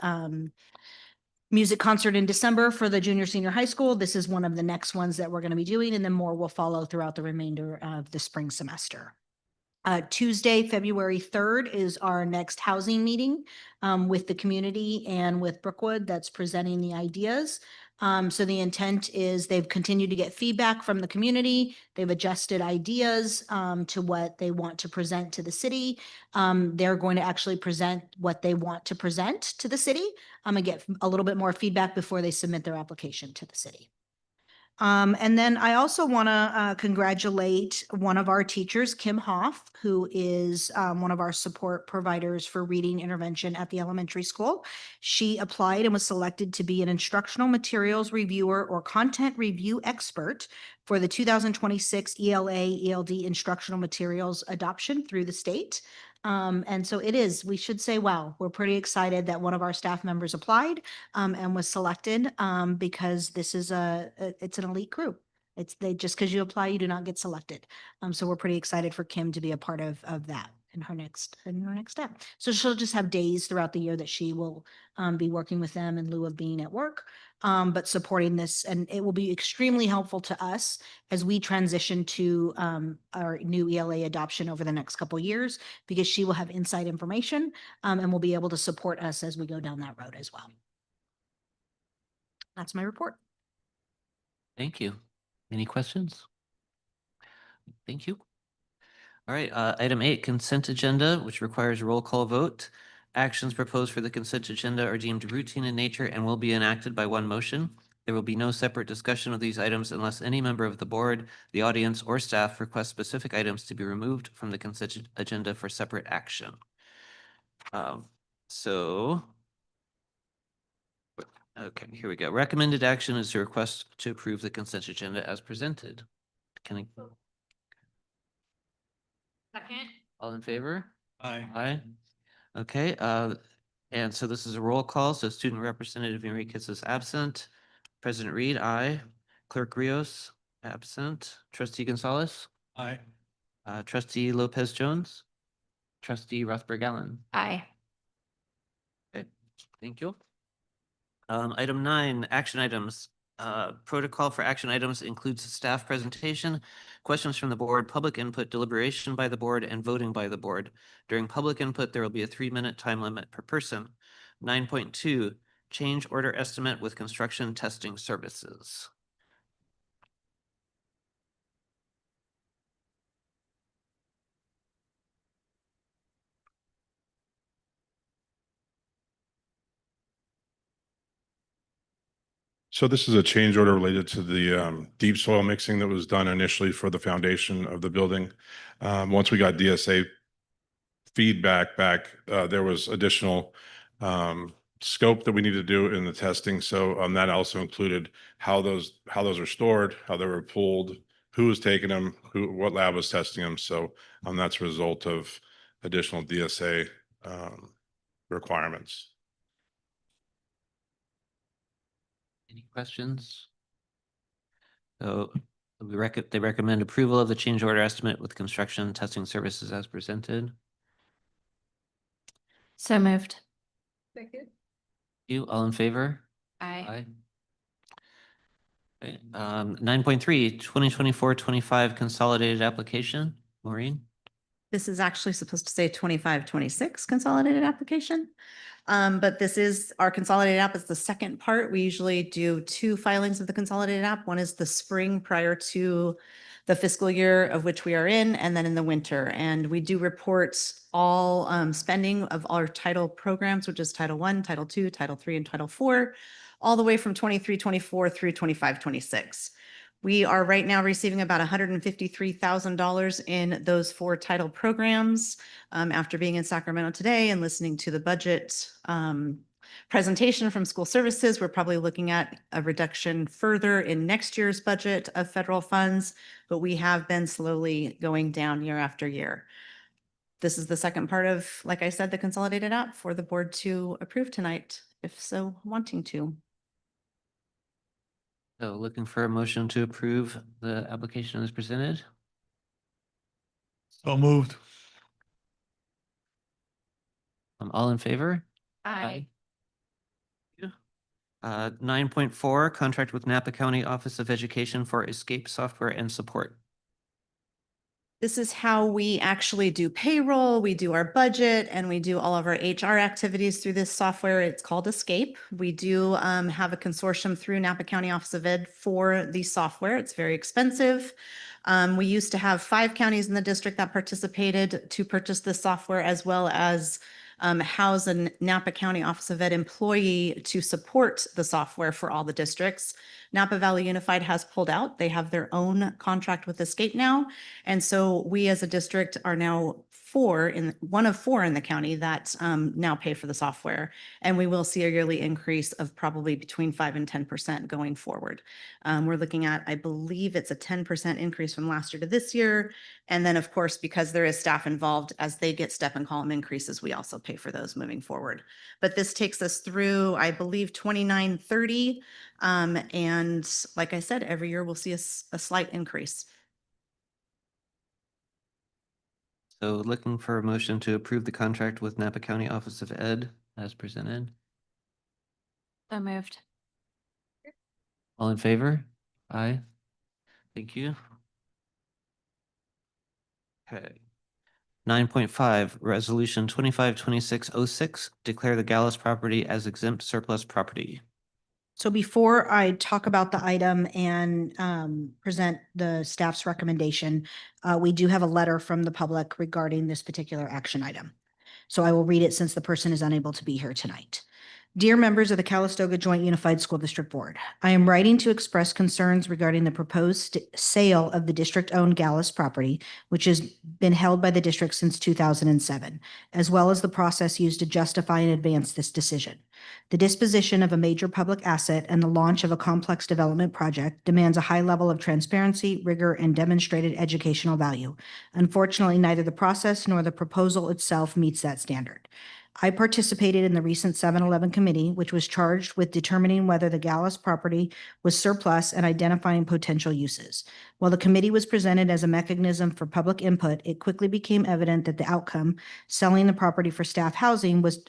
concert in December for the junior senior high school. This is one of the next ones that we're going to be doing, and then more will follow throughout the remainder of the spring semester. Tuesday, February 3rd is our next housing meeting with the community and with Brookwood that's presenting the ideas. So the intent is they've continued to get feedback from the community. They've adjusted ideas to what they want to present to the city. They're going to actually present what they want to present to the city and get a little bit more feedback before they submit their application to the city. And then I also want to congratulate one of our teachers, Kim Hoff, who is one of our support providers for reading intervention at the elementary school. She applied and was selected to be an instructional materials reviewer or content review expert for the 2026 ELA/ELD instructional materials adoption through the state. And so it is, we should say, wow, we're pretty excited that one of our staff members applied and was selected because this is it's an elite group. Just because you apply, you do not get selected. So we're pretty excited for Kim to be a part of that in her next step. So she'll just have days throughout the year that she will be working with them in lieu of being at work, but supporting this. And it will be extremely helpful to us as we transition to our new ELA adoption over the next couple of years, because she will have inside information and will be able to support us as we go down that road as well. That's my report. Thank you. Any questions? Thank you. All right, item 8, consent agenda, which requires a roll call vote. Actions proposed for the consent agenda are deemed routine in nature and will be enacted by one motion. There will be no separate discussion of these items unless any member of the board, the audience, or staff request specific items to be removed from the consent agenda for separate action. Okay, here we go. Recommended action is to request to approve the consent agenda as presented. Can I? Second. All in favor? Aye. Aye. Okay, and so this is a roll call. So Student Representative Enriquez is absent. President Reed, aye. Clerk Rios, absent. Trustee Gonzalez? Aye. Trustee Lopez Jones? Trustee Rothberg Allen? Aye. Okay, thank you. Item 9, action items. Protocol for action items includes a staff presentation, questions from the board, public input, deliberation by the board, and voting by the board. During public input, there will be a 3-minute time limit per person. 9.2, change order estimate with construction testing services. So this is a change order related to the deep soil mixing that was done initially for the foundation of the building. Once we got DSA feedback back, there was additional scope that we need to do in the testing. So that also included how those are stored, how they were pulled, who was taking them, what lab was testing them. So that's a result of additional DSA requirements. Any questions? So they recommend approval of the change order estimate with construction testing services as presented. So moved. Second. You all in favor? Aye. Okay, 9.3, 2024-25 consolidated application. Maureen? This is actually supposed to say 25-26 consolidated application. But this is our consolidated app is the second part. We usually do 2 filings of the consolidated app. One is the spring prior to the fiscal year of which we are in, and then in the winter. And we do report all spending of our title programs, which is Title I, Title II, Title III, and Title IV, all the way from 23-24 through 25-26. We are right now receiving about $153,000 in those 4 title programs. After being in Sacramento today and listening to the budget presentation from school services, we're probably looking at a reduction further in next year's budget of federal funds, but we have been slowly going down year after year. This is the second part of, like I said, the consolidated app for the board to approve tonight, if so wanting to. So looking for a motion to approve the application as presented. So moved. All in favor? Aye. 9.4, contract with Napa County Office of Education for Escape software and support. This is how we actually do payroll, we do our budget, and we do all of our HR activities through this software. It's called Escape. We do have a consortium through Napa County Office of Ed for the software. It's very expensive. We used to have 5 counties in the district that participated to purchase this software, as well as house a Napa County Office of Ed employee to support the software for all the districts. Napa Valley Unified has pulled out. They have their own contract with Escape now. And so we as a district are now one of four in the county that now pay for the software. And we will see a yearly increase of probably between 5 and 10% going forward. We're looking at, I believe it's a 10% increase from last year to this year. And then of course, because there is staff involved, as they get step and column increases, we also pay for those moving forward. But this takes us through, I believe, 2930. And like I said, every year we'll see a slight increase. So looking for a motion to approve the contract with Napa County Office of Ed as presented. So moved. All in favor? Aye. Thank you. Okay. 9.5, Resolution 252606, declare the Gallus property as exempt surplus property. So before I talk about the item and present the staff's recommendation, we do have a letter from the public regarding this particular action item. So I will read it since the person is unable to be here tonight. Dear members of the Calistoga Joint Unified School District Board, I am writing to express concerns regarding the proposed sale of the district-owned Gallus property, which has been held by the district since 2007, as well as the process used to justify and advance this decision. The disposition of a major public asset and the launch of a complex development project demands a high level of transparency, rigor, and demonstrated educational value. Unfortunately, neither the process nor the proposal itself meets that standard. I participated in the recent 7-Eleven committee, which was charged with determining whether the Gallus property was surplus and identifying potential uses. While the committee was presented as a mechanism for public input, it quickly became evident that the outcome, selling the property for staff housing, was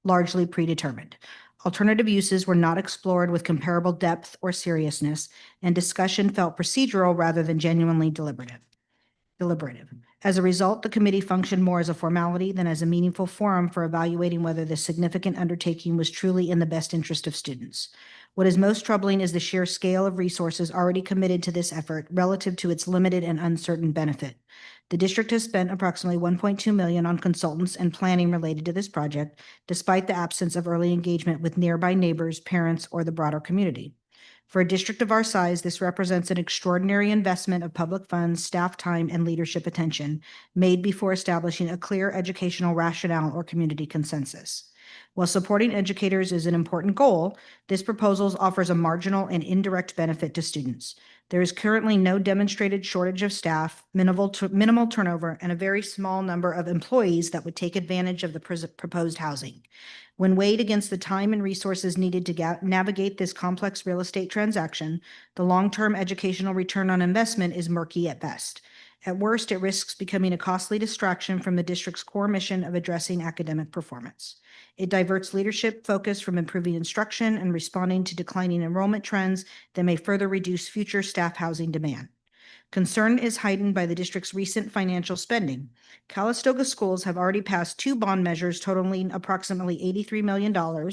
largely predetermined. Alternative uses were not explored with comparable depth or seriousness, and discussion felt procedural rather than genuinely deliberative. As a result, the committee functioned more as a formality than as a meaningful forum for evaluating whether this significant undertaking was truly in the best interest of students. What is most troubling is the sheer scale of resources already committed to this effort relative to its limited and uncertain benefit. The district has spent approximately $1.2 million on consultants and planning related to this project, despite the absence of early engagement with nearby neighbors, parents, or the broader community. For a district of our size, this represents an extraordinary investment of public funds, staff time, and leadership attention made before establishing a clear educational rationale or community consensus. While supporting educators is an important goal, this proposal offers a marginal and indirect benefit to students. There is currently no demonstrated shortage of staff, minimal turnover, and a very small number of employees that would take advantage of the proposed housing. When weighed against the time and resources needed to navigate this complex real estate transaction, the long-term educational return on investment is murky at best. At worst, it risks becoming a costly distraction from the district's core mission of addressing academic performance. It diverts leadership focus from improving instruction and responding to declining enrollment trends that may further reduce future staff housing demand. Concern is heightened by the district's recent financial spending. Calistoga schools have already passed 2 bond measures totaling approximately $83 million,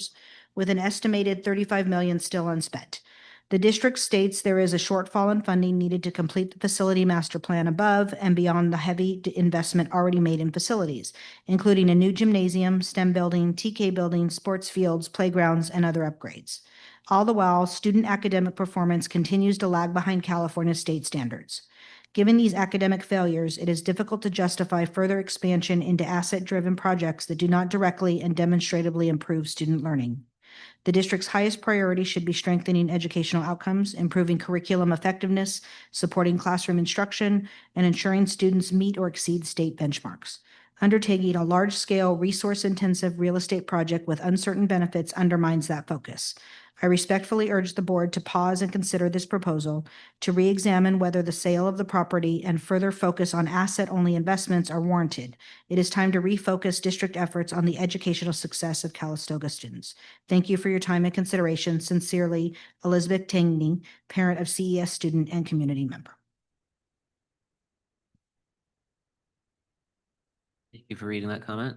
with an estimated $35 million still unspent. The district states there is a shortfall in funding needed to complete the facility master plan above and beyond the heavy investment already made in facilities, including a new gymnasium, STEM building, TK building, sports fields, playgrounds, and other upgrades. All the while, student academic performance continues to lag behind California state standards. Given these academic failures, it is difficult to justify further expansion into asset-driven projects that do not directly and demonstrably improve student learning. The district's highest priority should be strengthening educational outcomes, improving curriculum effectiveness, supporting classroom instruction, and ensuring students meet or exceed state benchmarks. Undertaking a large-scale, resource-intensive real estate project with uncertain benefits undermines that focus. I respectfully urge the board to pause and consider this proposal, to re-examine whether the sale of the property and further focus on asset-only investments are warranted. It is time to refocus district efforts on the educational success of Calistoga students. Thank you for your time and consideration. Sincerely, Elizabeth Tangney, parent of CES student and community member. Thank you for reading that comment.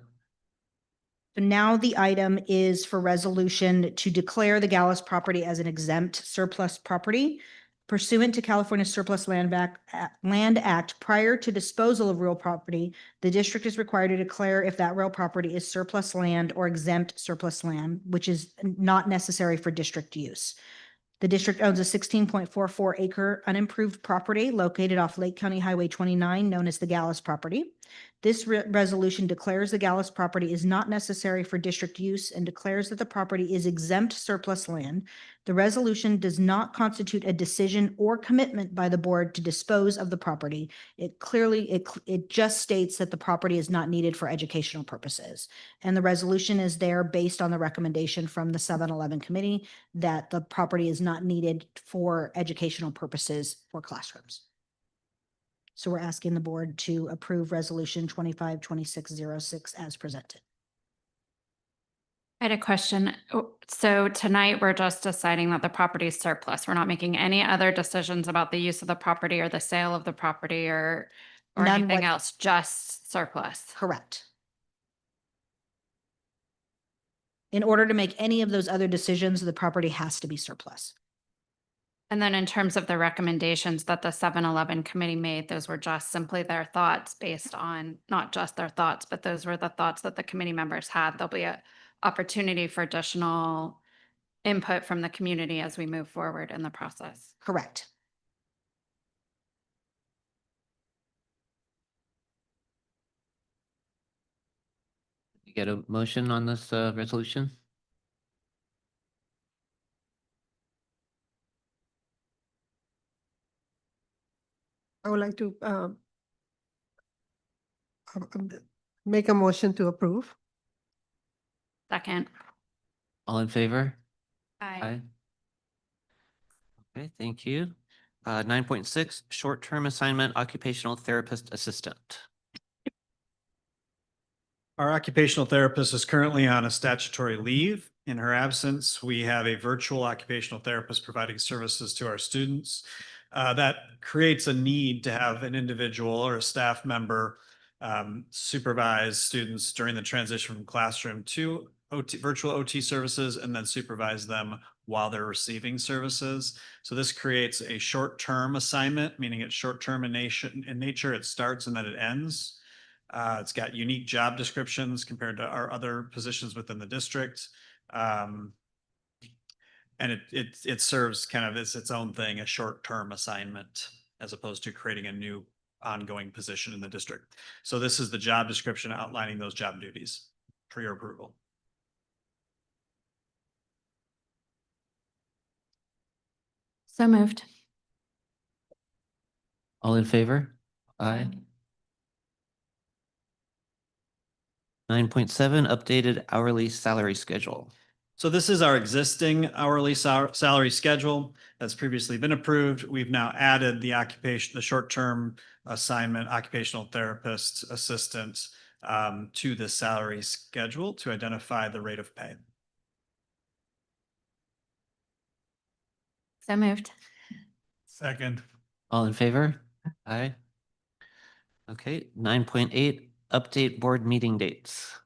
So now the item is for resolution to declare the Gallus property as an exempt surplus property pursuant to California Surplus Land Act. Prior to disposal of real property, the district is required to declare if that real property is surplus land or exempt surplus land, which is not necessary for district use. The district owns a 16.44 acre unimproved property located off Lake County Highway 29, known as the Gallus property. This resolution declares the Gallus property is not necessary for district use and declares that the property is exempt surplus land. The resolution does not constitute a decision or commitment by the board to dispose of the property. It just states that the property is not needed for educational purposes. And the resolution is there based on the recommendation from the 7-Eleven committee that the property is not needed for educational purposes for classrooms. So we're asking the board to approve resolution 252606 as presented. I had a question. So tonight, we're just deciding that the property is surplus. We're not making any other decisions about the use of the property or the sale of the property or None anything else, just surplus. Correct. In order to make any of those other decisions, the property has to be surplus. And then in terms of the recommendations that the 7-Eleven committee made, those were just simply their thoughts based on, not just their thoughts, but those were the thoughts that the committee members had. There'll be an opportunity for additional input from the community as we move forward in the process. Correct. You get a motion on this resolution? I would like to make a motion to approve. Second. All in favor? Aye. Okay, thank you. 9.6, short-term assignment occupational therapist assistant. Our occupational therapist is currently on a statutory leave. In her absence, we have a virtual occupational therapist providing services to our students. That creates a need to have an individual or a staff member supervise students during the transition from classroom to virtual OT services and then supervise them while they're receiving services. So this creates a short-term assignment, meaning it's short-term in nature. It starts and then it ends. It's got unique job descriptions compared to our other positions within the district. And it serves kind of as its own thing, a short-term assignment, as opposed to creating a new ongoing position in the district. So this is the job description outlining those job duties for your approval. So moved. All in favor? Aye. 9.7, updated hourly salary schedule. So this is our existing hourly salary schedule that's previously been approved. We've now added the short-term assignment, occupational therapist assistant to the salary schedule to identify the rate of pay. So moved. Second. All in favor? Aye. Okay, 9.8, update board meeting dates.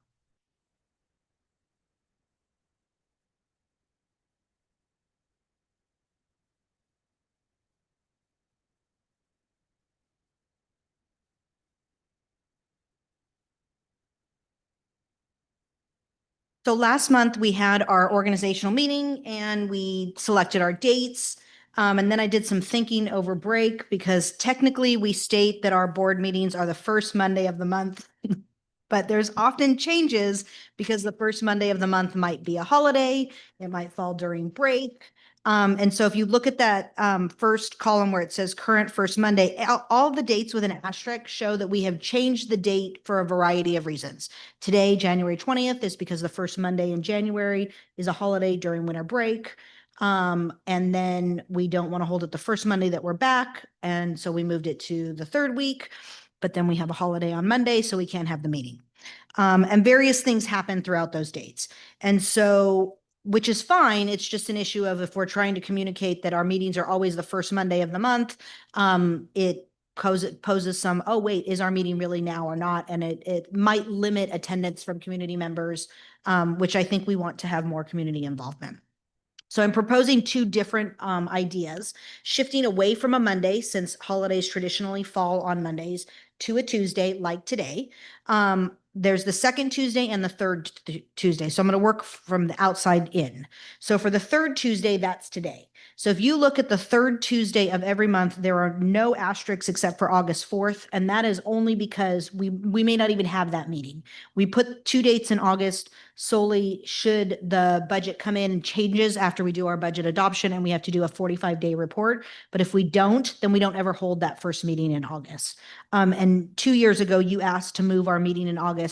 So last month we had our organizational meeting and we selected our dates. And then I did some thinking over break because technically we state that our board meetings are the first Monday of the month. But there's often changes because the first Monday of the month might be a holiday. It might fall during break. And so if you look at that first column where it says current first Monday, all the dates with an asterisk show that we have changed the date for a variety of reasons. Today, January 20th, is because the first Monday in January is a holiday during winter break. And then we don't want to hold it the first Monday that we're back. And so we moved it to the third week, but then we have a holiday on Monday, so we can't have the meeting. And various things happen throughout those dates. And so, which is fine. It's just an issue of if we're trying to communicate that our meetings are always the first Monday of the month, it poses some, oh, wait, is our meeting really now or not? And it might limit attendance from community members, which I think we want to have more community involvement. So I'm proposing two different ideas, shifting away from a Monday, since holidays traditionally fall on Mondays, to a Tuesday like today. There's the second Tuesday and the third Tuesday. So I'm going to work from the outside in. So for the third Tuesday, that's today. So if you look at the third Tuesday of every month, there are no asterisks except for August 4th. And that is only because we may not even have that meeting. We put 2 dates in August solely should the budget come in and changes after we do our budget adoption and we have to do a 45-day report. But if we don't, then we don't ever hold that first meeting in August. And 2 years ago, you asked to move our meeting in August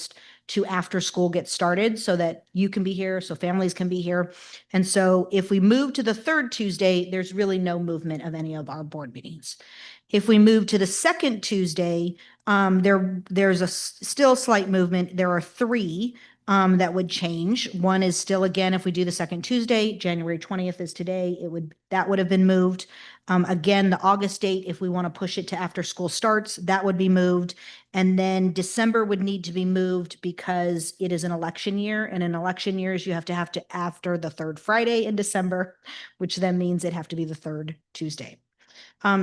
to after school gets started so that you can be here, so families can be here. And so if we move to the third Tuesday, there's really no movement of any of our board meetings. If we move to the second Tuesday, there's a still slight movement. There are 3 that would change. One is still, again, if we do the second Tuesday, January 20th is today, that would have been moved. Again, the August date, if we want to push it to after school starts, that would be moved. And then December would need to be moved because it is an election year. And in election years, you have to after the third Friday in December, which then means it'd have to be the third Tuesday.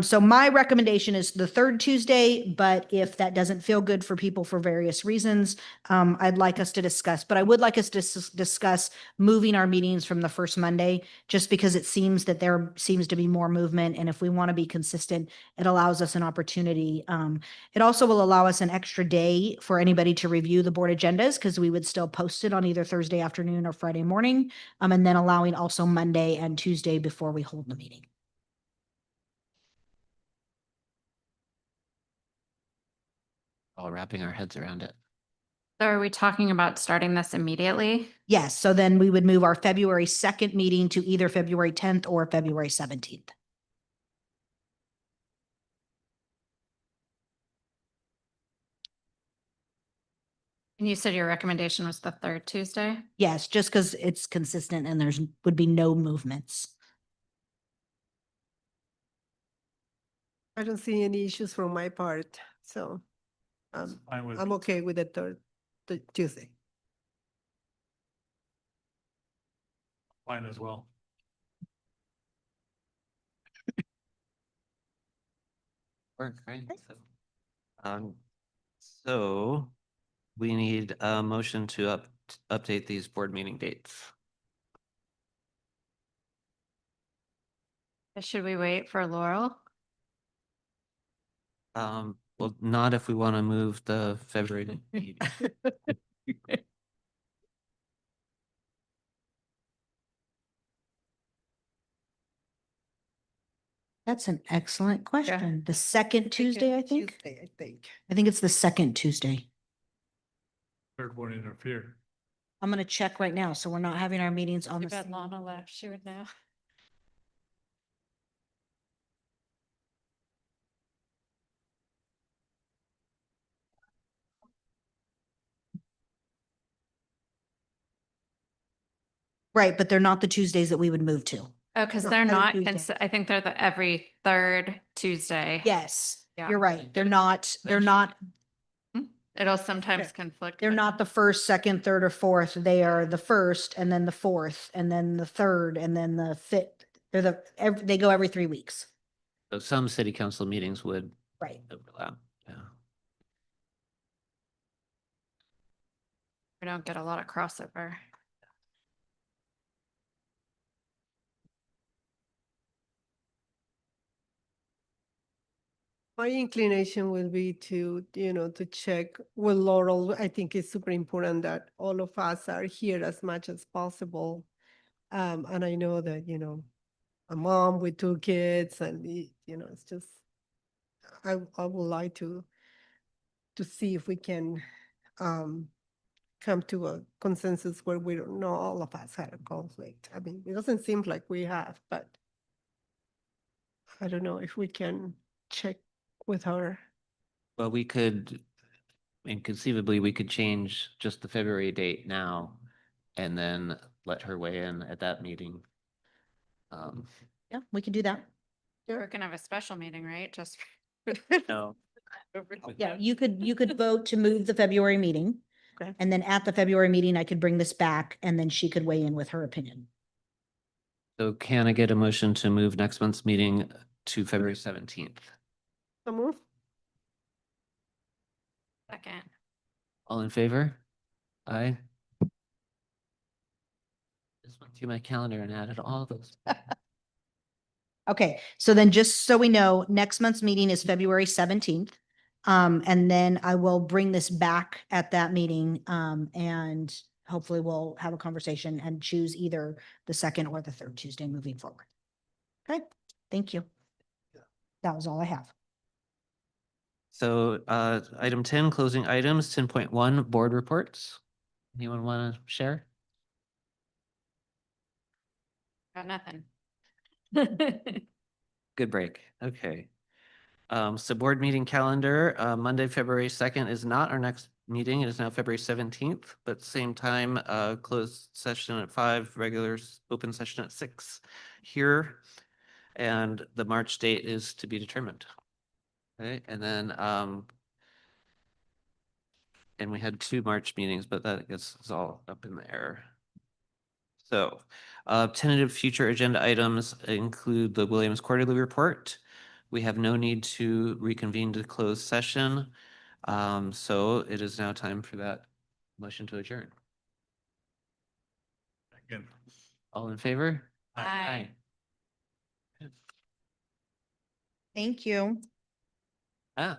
So my recommendation is the third Tuesday, but if that doesn't feel good for people for various reasons, I'd like us to discuss, but I would like us to discuss moving our meetings from the first Monday, just because it seems that there seems to be more movement. And if we want to be consistent, it allows us an opportunity. It also will allow us an extra day for anybody to review the board agendas, because we would still post it on either Thursday afternoon or Friday morning, and then allowing also Monday and Tuesday before we hold the meeting. All wrapping our heads around it. So are we talking about starting this immediately? Yes, so then we would move our February 2nd meeting to either February 10th or February 17th. And you said your recommendation was the third Tuesday? Yes, just because it's consistent and would be no movements. I don't see any issues from my part, so I'm okay with the third Tuesday. Fine as well. Work, right? So we need a motion to update these board meeting dates. Should we wait for Laurel? Well, not if we want to move the February meeting. That's an excellent question. The second Tuesday, I think? Tuesday, I think. I think it's the second Tuesday. Third won't interfere. I'm going to check right now, so we're not having our meetings on the Bet same. Lana left, she would know. Right, but they're not the Tuesdays that we would move to. Oh, because No, they're other not, Tuesday. I think they're the every third Tuesday. Yes, Yeah. you're right. They're not, It'll sometimes conflict. they're but- not the first, second, third, or fourth. They are the first and then the fourth and then the third and then the fifth. They go every 3 weeks. So some city council meetings would Right. overlap. Yeah. We don't get a lot of crossover. My inclination will be to, to check with Laurel. I think it's super important that all of us are here as much as possible. And I know that, a mom with 2 kids and, it's just, I would like to see if we can come to a consensus where we don't know all of us had a conflict. I mean, it doesn't seem like we have, but I don't know if we can check with her. Well, we could, and conceivably, we could change just the February date now and then let her weigh in at that meeting. Yeah, we can do that. We're gonna have a special meeting, right? Just. No. Yeah, you could vote to move the February meeting. Okay. And then at the February meeting, I could bring this back and then she could weigh in with her opinion. So can I get a motion to move next month's meeting to February 17th? So move. Second. All in favor? Aye. Just went through my calendar and added all those. Okay, so then just so we know, next month's meeting is February 17th. And then I will bring this back at that meeting, and hopefully we'll have a conversation and choose either the second or the third Tuesday moving forward. Okay, thank you. That was all I have. So item 10, closing items, 10.1, board reports. Anyone want to share? Got nothing. Good break. Okay. So board meeting calendar, Monday, February 2nd is not our next meeting. It is now February 17th, but same time, closed session at 5, regular open session at 6 here. And the March date is to be determined. Okay, and then, and we had 2 March meetings, but that I guess is all up in the air. So, tentative future agenda items include the Williams quarterly report. We have no need to reconvene to close session. So it is now time for that motion to adjourn. Good. All in favor? Aye. Thank you. Ah,